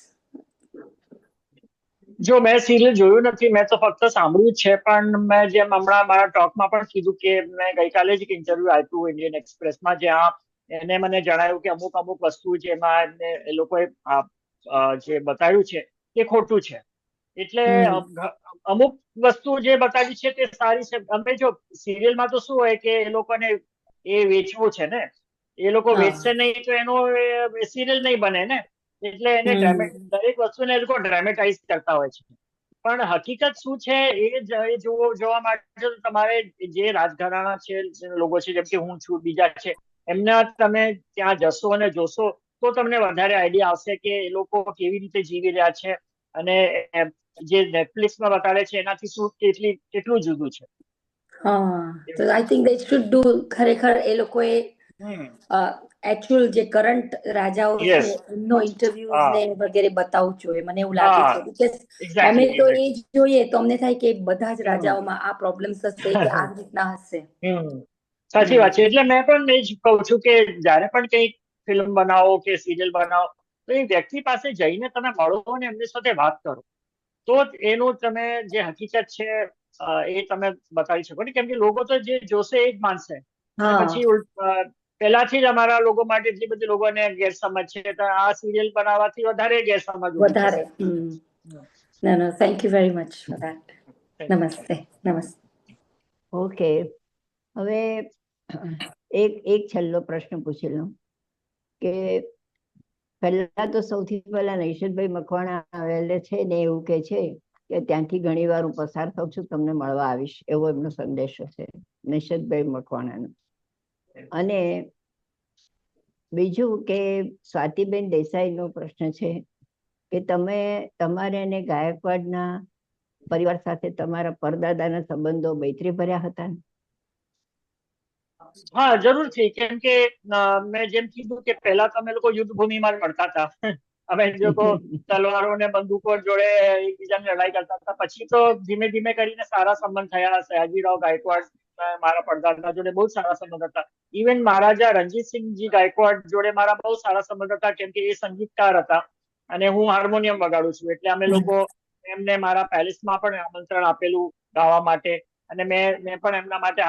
જો મેં સિરિયલ જોયું નથી, મેં તો ફક્ત સાંભળ્યું છે. પણ મેં જેમ હમણાં મારા ટોકમાં પણ કીધું કે મેં ગઈકાલે જ એક ઇન્ટરવ્યુ આપ્યું ઇન્ડિયન એક્સપ્રેસમાં, જ્યાં એને મને જણાવ્યું કે અમુક વસ્તુ જેમાં એ લોકોએ જે બતાવ્યું છે તે ખોટું છે. એટલે અમુક વસ્તુ જે બતાવી છે તે સારી છે. અમે જો સિરિયલમાં તો શું હોય કે એ લોકોને એ વેચવું છે ને, એ લોકો વેચશે નહીં તો એનો સિરિયલ નહીં બને ને. એટલે એને દરેક વસ્તુને એ લોકો ડ્રામેટાઇઝ કરતા હોય છે. પણ હકીકત શું છે એ જોવા માટે તમારે જે રાજઘરાણા છે, લોકો છે, જેમ કે હું છું, બીજા છે, એમના તમે ત્યાં જશો અને જોશો તો તમને વધારે આઈડિયા આવશે કે એ લોકો કેવી રીતે જીવી રહ્યા છે, અને જે નેટફ્લિક્સમાં બતાવે છે એનાથી શું કેટલું જુદું છે. હા, તો I think they should do, ખરેખર એ લોકોએ એકચ્યુઅલ જે કરંટ રાજાઓ છે યસ, એમનો ઇન્ટરવ્યુઝ હા ને વગેરે બતાવવું જોઈએ, મને એવું લાગે હા, છે. બીકોઝ અમે એક્ઝેક્ટલી તો એક્ઝેક્ટલી. એ જ જોઈએ તો અમને થાય કે બધા જ રાજાઓમાં આ પ્રોબ્લેમ્સ હશે કે આ રીતના હશે. સાચી વાત છે. એટલે મેં પણ એ જ કહું છું કે જ્યારે પણ કંઈક ફિલ્મ બનાવો કે સિરિયલ બનાવો તો એ વ્યક્તિ પાસે જઈને તમે મળો અને એમની સાથે વાત કરો, તો જ એનું તમે જે હકીકત છે એ તમે બતાવી શકો ને. કેમ કે લોકો તો જે જોશે એ જ માનશે. અને હા, પછી પહેલાથી જ અમારા લોકો માટે એટલી બધી લોકોને ગેરસમજ છે, તો આ સિરિયલ બનાવવાથી વધારે ગેરસમજ ઊભી વધારે. થશે. ના ના, thank you very much for that. નમસ્તે. નમસ્તે. ઓકે, હવે એક છેલ્લો પ્રશ્ન પૂછી લઉં કે પહેલા તો સૌથી પહેલા નૈશદભાઈ મકવાણા આવેલા છે ને એવું કે છે કે ત્યાંથી ઘણી વાર હું પસાર થાઉં છું, તમને મળવા આવીશ, એવો એમનો સંદેશો છે નૈશદભાઈ મકવાણાનો. અને બીજું કે સ્વાતિબેન દેસાઈનો પ્રશ્ન છે કે તમે તમારે અને ગાયકવાડના પરિવાર સાથે તમારા પરદાદાના સંબંધો મૈત્રી ભર્યા હતા? હા, જરૂરથી. કેમ કે મેં જેમ કીધું કે પહેલા તો અમે લોકો યુદ્ધ ભૂમિમાં જ મળતા હતા. અમે લોકો તલવારો ને બંદૂકો જોડે એકબીજાની લડાઈ કરતા હતા. પછી તો ધીમે ધીમે કરીને સારા સંબંધ થયા. સયાજીરાવ ગાયકવાડ મારા પડદાદા જોડે બહુ સારા સંબંધ હતા. ઇવન મહારાજા રણજીતસિંહજી ગાયકવાડ જોડે મારા બહુ સારા સંબંધ હતા, કેમ કે એ સંગીતકાર હતા અને હું હાર્મોનિયમ વગાડું છું. એટલે અમે લોકો એમને મારા પેલેસમાં પણ આમંત્રણ આપેલું ગાવા માટે, અને મેં પણ એમના માટે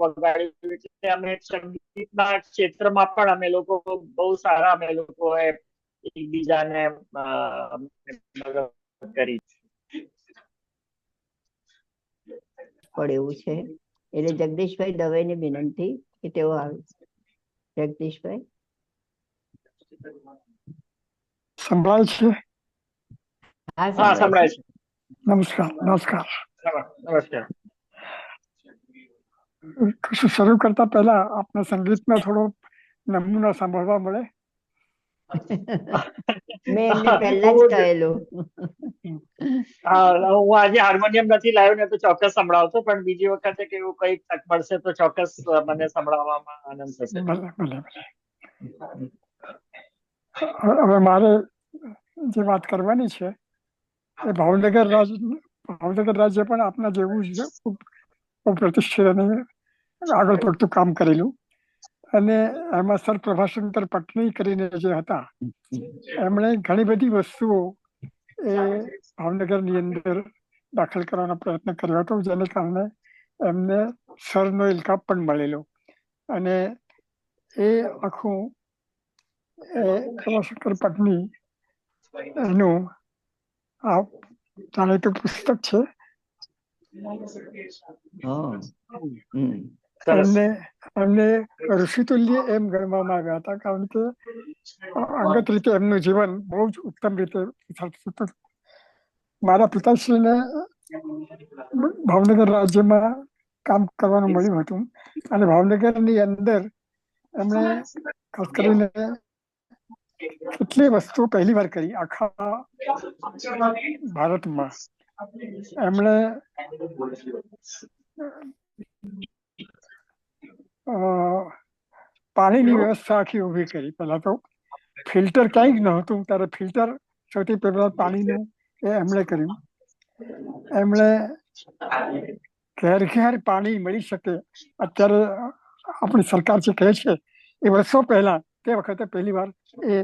વગાડ્યું. એટલે અમે સંગીતના ક્ષેત્રમાં પણ અમે લોકો બહુ સારા અમે લોકોએ એકબીજાને મદદ કરી. પણ એવું છે એટલે જગદીશભાઈ દવેને વિનંતી કે તેઓ આવે. જગદીશભાઈ સંભળાય છે? હા, હા, સંભળાય છે. નમસ્કાર. નમસ્કાર. નમસ્કાર. કશું શરૂ કરતા પહેલા આપને સંગીતનો થોડો નમૂના સાંભળવા મળે. મેં એમને પહેલા જ કહેલું. હું આજે હાર્મોનિયમ નથી લાવ્યો ને તો ચોક્કસ સંભળાવતો, પણ બીજી વખતે કે એવું કઈક તક મળશે તો ચોક્કસ મને સંભળાવવામાં આનંદ થશે. ભલે ભલે ભલે. હવે મારે જે વાત કરવાની છે એ ભાવનગર રાજ્ય પણ આપના જેવું જ ખૂબ પ્રતિષ્ઠિત અને આગળ પડતું કામ કરેલું. અને એમાં સર પ્રભાશંકર પટણી કરીને જે હતા એમણે ઘણી બધી વસ્તુઓ એ ભાવનગરની અંદર દાખલ કરવાનો પ્રયત્ન કર્યો હતો, જેને કારણે એમને સરનો ઇલકાબ પણ મળેલો. અને એ આખું પ્રભાશંકર પટણી એનું આ જાણીતું પુસ્તક છે. એમને એમને ઋષિતુલ્ય એમ ગણવામાં આવ્યા હતા, કારણ કે અંગત રીતે એમનું જીવન બહુ જ ઉત્તમ રીતે ચાલતું હતું. મારા પિતાશ્રીને ભાવનગર રાજ્યમાં કામ કરવાનું મળ્યું હતું, અને ભાવનગરની અંદર એમણે ખાસ કરીને કેટલી વસ્તુ પહેલી વાર કરી આખા ભારતમાં. એમણે પાણીની વ્યવસ્થા આખી ઊભી કરી. પહેલા તો ફિલ્ટર ક્યાંય જ નહોતું, ત્યારે ફિલ્ટર સૌથી પહેલા પાણીનું એ એમણે કર્યું. એમણે ઘેર ઘેર પાણી મળી શકે અત્યારે આપણી સરકાર જે કહે છે એ વર્ષો પહેલા તે વખતે પહેલી વાર એ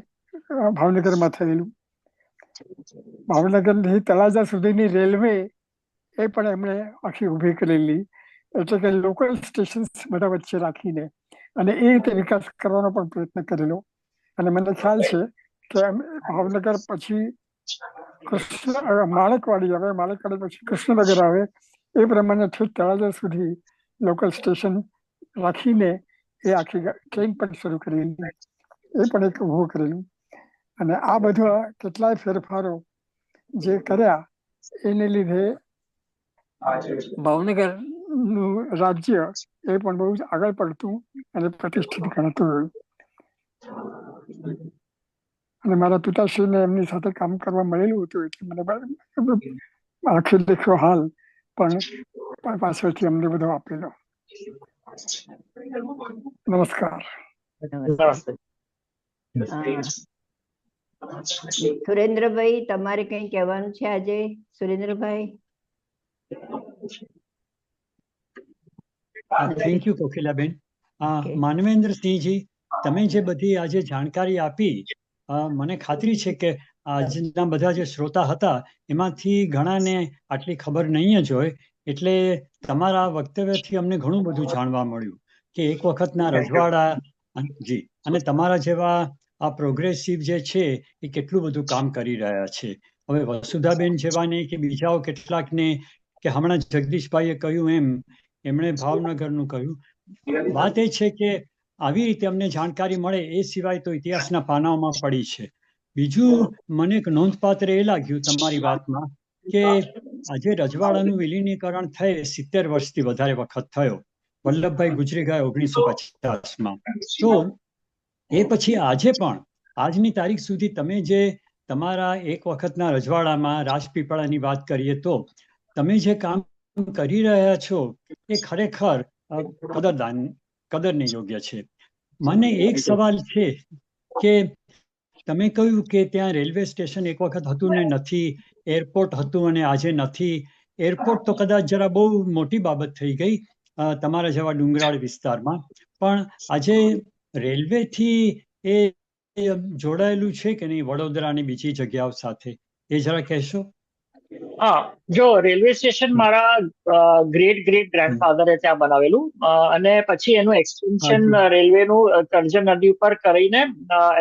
ભાવનગરમાં થયેલું. ભાવનગરથી તળાજા સુધીની રેલવે એ પણ એમણે આખી ઊભી કરેલી. એટલે કે લોકલ સ્ટેશન બધા વચ્ચે રાખીને અને એ રીતે વિકાસ કરવાનો પણ પ્રયત્ન કરેલો. અને મને ખ્યાલ છે કે ભાવનગર પછી માણેકવાડી આવે, માણેકવાડી પછી કૃષ્ણનગર આવે, એ પ્રમાણે ઠેઠ તળાજા સુધી લોકલ સ્ટેશન રાખીને એ આખી ટ્રેન પણ શરૂ કરેલી. એ પણ એક ઊભું કરેલું. અને આ બધા કેટલાય ફેરફારો જે કર્યા એને લીધે ભાવનગરનું રાજ્ય એ પણ બહુ જ આગળ પડતું અને પ્રતિષ્ઠિત ગણાતું રહ્યું. અને મારા પિતાશ્રીને એમની સાથે કામ કરવા મળેલું હતું, એટલે મને આંખે દેખ્યો હાલ પણ પાછળથી અમને બધો આપેલો. નમસ્કાર. નમસ્તે. સુરેન્દ્રભાઈ, તમારે કંઈ કહેવાનું છે આજે? Surendrabhai. Thank you Kokilaben. Okay. માનવેન્દ્રસિંહજી, તમે જે બધી આજે જાણકારી આપી, મને ખાતરી છે કે આજના બધા જે શ્રોતા હતા એમાંથી ઘણાને આટલી ખબર નહીં જ હોય. એટલે તમારા વક્તવ્યથી અમને ઘણું બધું જાણવા મળ્યું કે એક વખતના રજવાડા જી અને તમારા જેવા આ પ્રોગ્રેસિવ જે છે એ કેટલું બધું કામ કરી રહ્યા છે. હવે વસુધાબેન જેવાને કે બીજાઓ કેટલાકને કે હમણાં જગદીશભાઈએ કહ્યું એમણે ભાવનગરનું કહ્યું. વાત એ છે કે આવી રીતે અમને જાણકારી મળે એ સિવાય તો ઇતિહાસના પાનાઓમાં પડી છે. બીજું મને એક નોંધપાત્ર એ લાગ્યું તમારી વાતમાં કે આજે રજવાડાનું વિલીનીકરણ થઈ 70 વર્ષથી વધારે વખત થયો. વલ્લભભાઈ ગુજરી ગયા 1950માં. તો એ પછી આજે પણ આજની તારીખ સુધી તમે જે તમારા એક વખતના રજવાડામાં રાજપીપળાની વાત કરીએ તો તમે જે કામ કરી રહ્યા છો એ ખરેખર કદરને યોગ્ય છે. મને એક સવાલ છે કે તમે કહ્યું કે ત્યાં રેલવે સ્ટેશન એક વખત હતું ને નથી, એરપોર્ટ હતું અને આજે નથી. એરપોર્ટ તો કદાચ જરા બહુ મોટી બાબત થઈ ગઈ તમારા જેવા ડુંગરાળ વિસ્તારમાં, પણ આજે રેલવેથી એ જોડાયેલું છે કે નહીં વડોદરા અને બીજી જગ્યાઓ સાથે, એ જરા કહેશો? હા, જો રેલવે સ્ટેશન મારા ગ્રેટ ગ્રેન્ડફાધરે ત્યાં બનાવેલું અને પછી એનું એક્સટેન્શન રેલવેનું કરજણ નદી ઉપર કરીને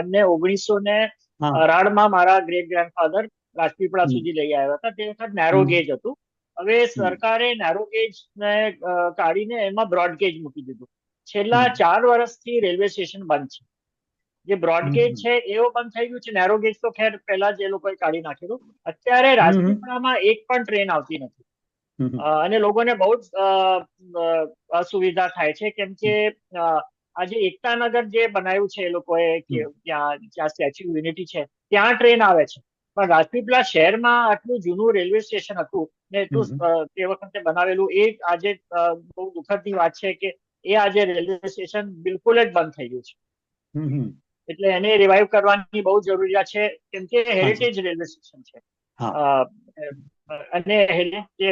એમને 1900 મારા ગ્રેટ ગ્રેન્ડફાધર રાજપીપળા સુધી લઈ આવ્યા હતા. તે વખત નેરો ગેજ હતું. હવે સરકારે નેરો ગેજ ને કાઢીને એમાં બ્રોડ ગેજ મૂકી દીધું. છેલ્લા 4 વર્ષથી રેલવે સ્ટેશન બંધ છે. જે બ્રોડગેજ છે એવો બંધ થઈ ગયું છે. નેરો ગેજ તો ખેર પહેલા જ એ લોકોએ કાઢી નાખેલું. અત્યારે રાજપીપળામાં એક પણ ટ્રેન આવતી નથી અને લોકોને બહુ જ અસુવિધા થાય છે કેમ કે આજે એકતાનગર જે બનાવ્યું છે એ લોકોએ જ્યાં સ્ટેચ્યુ ઓફ યુનિટી છે ત્યાં ટ્રેન આવે છે, પણ રાજપીપળા શહેરમાં આટલું જૂનું રેલવે સ્ટેશન હતું ને એટલું તે વખતે બનાવેલું એ આજે બહુ દુઃખદની વાત છે કે એ આજે રેલવે સ્ટેશન બિલકુલ જ બંધ થઈ ગયું છે. એટલે એને રિવાઇવ કરવાની બહુ જરૂરિયાત છે કેમ કે હેરિટેજ રેલવે સ્ટેશન છે અને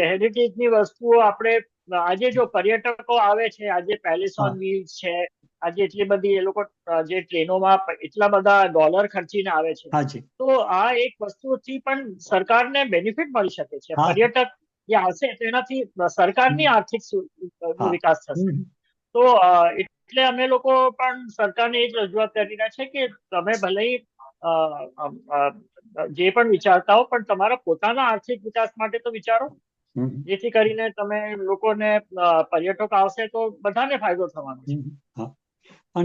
હેરિટેજની વસ્તુઓ આપણે આજે જો પર્યટકો આવે છે, આજે પેલેસ ઓન વ્હીલ્સ છે, આજે એટલી બધી એ લોકો જે ટ્રેનોમાં એટલા બધા ડોલર ખર્ચીને આવે છે, તો આ એક વસ્તુથી પણ સરકારને બેનિફિટ મળી શકે છે. પર્યટક જે આવશે તો એનાથી સરકારની આર્થિક વિકાસ થશે. તો એટલે અમે લોકો પણ સરકારને એ જ રજૂઆત કરી રહ્યા છે કે તમે ભલે જે પણ વિચારતા હો પણ તમારા પોતાના આર્થિક વિકાસ માટે તો વિચારો, જેથી કરીને તમે લોકોને પર્યટકો આવશે તો બધાને ફાયદો થવાનો છે.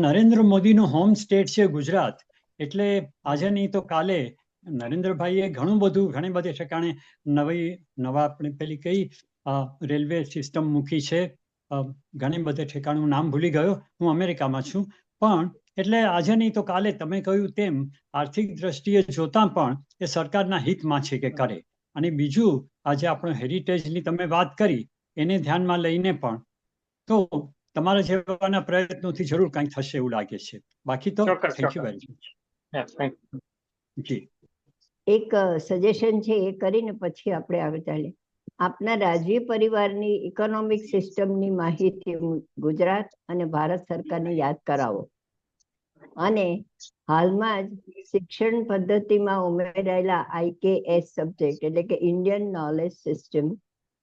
નરેન્દ્ર મોદીનો હોમ સ્ટેટ છે ગુજરાત, એટલે આજે નહીં તો કાલે નરેન્દ્રભાઈએ ઘણું બધું ઘણી બધી ઠેકાણે નવા આપણે પેલી કઈ રેલવે સિસ્ટમ મૂકી છે. ઘણી બધે ઠેકાણું નામ ભૂલી ગયો, હું અમેરિકામાં છું. પણ એટલે આજે નહીં તો કાલે તમે કહ્યું તેમ આર્થિક દ્રષ્ટિએ જોતા પણ એ સરકારના હિતમાં છે કે કરે. અને બીજું આજે આપણો હેરિટેજની તમે વાત કરી એને ધ્યાનમાં લઈને પણ તો તમારા જેવાના પ્રયત્નોથી જરૂર કંઈક થશે એવું લાગે છે. બાકી તો થેન્ક યુ વેરી મચ. એક સજેશન છે એ કરીને પછી આપણે આગળ ચાલીએ. આપના રાજ્ય પરિવારની ઇકોનોમિક સિસ્ટમની માહિતી ગુજરાત અને ભારત સરકારને યાદ કરાવો અને હાલમાં જ શિક્ષણ પદ્ધતિમાં ઉમેરાયેલા IKS સબ્જેક્ટ એટલે કે ઇન્ડિયન નોલેજ સિસ્ટમ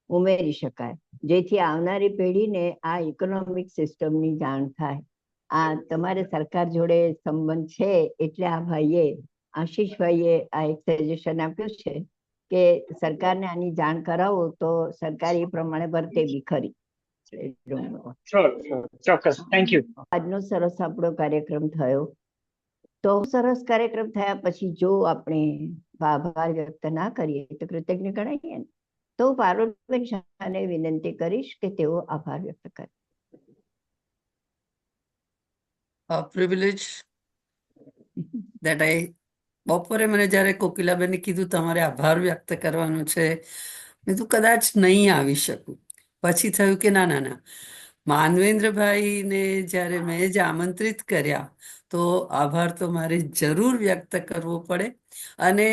ઉમેરી શકાય, જેથી આવનારી પેઢીને આ ઇકોનોમિક સિસ્ટમની જાણ થાય. આ તમારે સરકાર જોડે સંબંધ છે એટલે આ ભાઈએ આશીષભાઈએ આ એક સજેશન આપ્યું છે કે સરકારને આની જાણ કરાવો તો સરકાર એ પ્રમાણે વર્તે બી ખરી. ચોક્કસ, થેન્ક યુ. આજનો સરસ આપણો કાર્યક્રમ થયો. તો સરસ કાર્યક્રમ થયા પછી જો આપણે આભાર વ્યક્ત ના કરીએ તો કૃતજ્ઞ ગણાઈએ ને. તો પાર્વતીબેન શાહને વિનંતી કરીશ કે તેઓ આભાર વ્યક્ત કરે. પ્રિવિલેજ that I બપોરે મને જ્યારે કોકિલાબેને કીધું તમારે આભાર વ્યક્ત કરવાનું છે, મેં તો કદાચ નહીં આવી શકું. પછી થયું કે ના ના ના, માનવેન્દ્રભાઈને જ્યારે મેં જ આમંત્રિત કર્યા તો આભાર તો મારે જરૂર વ્યક્ત કરવો પડે. અને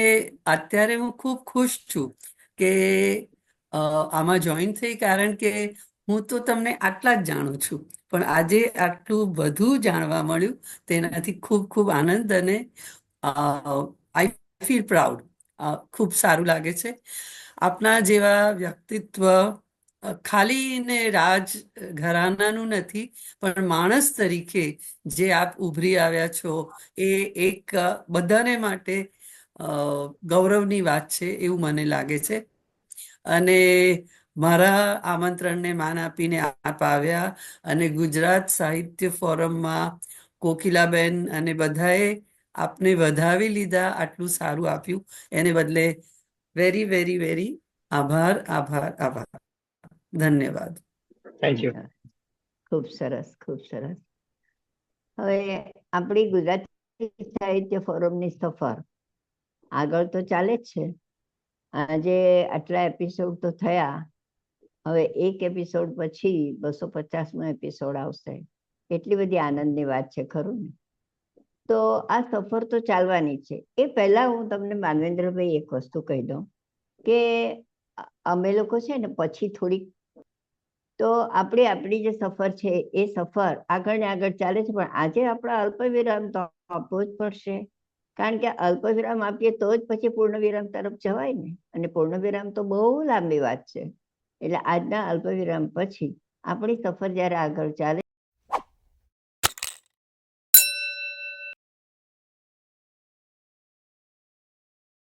અત્યારે હું ખૂબ ખુશ છું કે આમાં જોઈન થઈ, કારણ કે હું તો તમને આટલા જ જાણું છું, પણ આજે આટલું બધું જાણવા મળ્યું તેનાથી ખૂબ ખૂબ આનંદ, અને આઈ ફીલ પ્રાઉડ. ખૂબ સારું લાગે છે. આપના જેવા વ્યક્તિત્વ ખાલી ને રાજ ઘરાનાનું નથી, પણ માણસ તરીકે જે આપ ઉભરી આવ્યા છો એ એક બધાને માટે ગૌરવની વાત છે એવું મને લાગે છે. અને મારા આમંત્રણને માન આપીને આપ આવ્યા, અને ગુજરાત સાહિત્ય ફોરમમાં કોકિલાબેન અને બધાએ આપને વધાવી લીધા, આટલું સારું આપ્યું, એને બદલે વેરી વેરી વેરી આભાર આભાર આભાર. ધન્યવાદ. Thank you. ખૂબ સરસ, ખૂબ સરસ. હવે આપણી ગુજરાતી સાહિત્ય ફોરમની સફર આગળ તો ચાલે જ છે. આજે આટલા એપિસોડ તો થયા, હવે એક એપિસોડ પછી 250મો એપિસોડ આવશે. એટલી બધી આનંદની વાત છે, ખરું ને? તો આ સફર તો ચાલવાની છે. એ પહેલા હું તમને માનવેન્દ્રભાઈ એક વસ્તુ કહી દઉં કે અમે લોકો છે ને પછી થોડીક તો આપણી જે સફર છે એ સફર આગળ ને આગળ ચાલે છે, પણ આજે આપણા અલ્પવિરામ તો આપવો જ પડશે, કારણ કે અલ્પવિરામ આપીએ તો જ પછી પૂર્ણવિરામ તરફ જવાય ને, અને પૂર્ણવિરામ તો બહુ લાંબી વાત છે. એટલે આજના અલ્પવિરામ પછી આપણી સફર જ્યારે આગળ ચાલે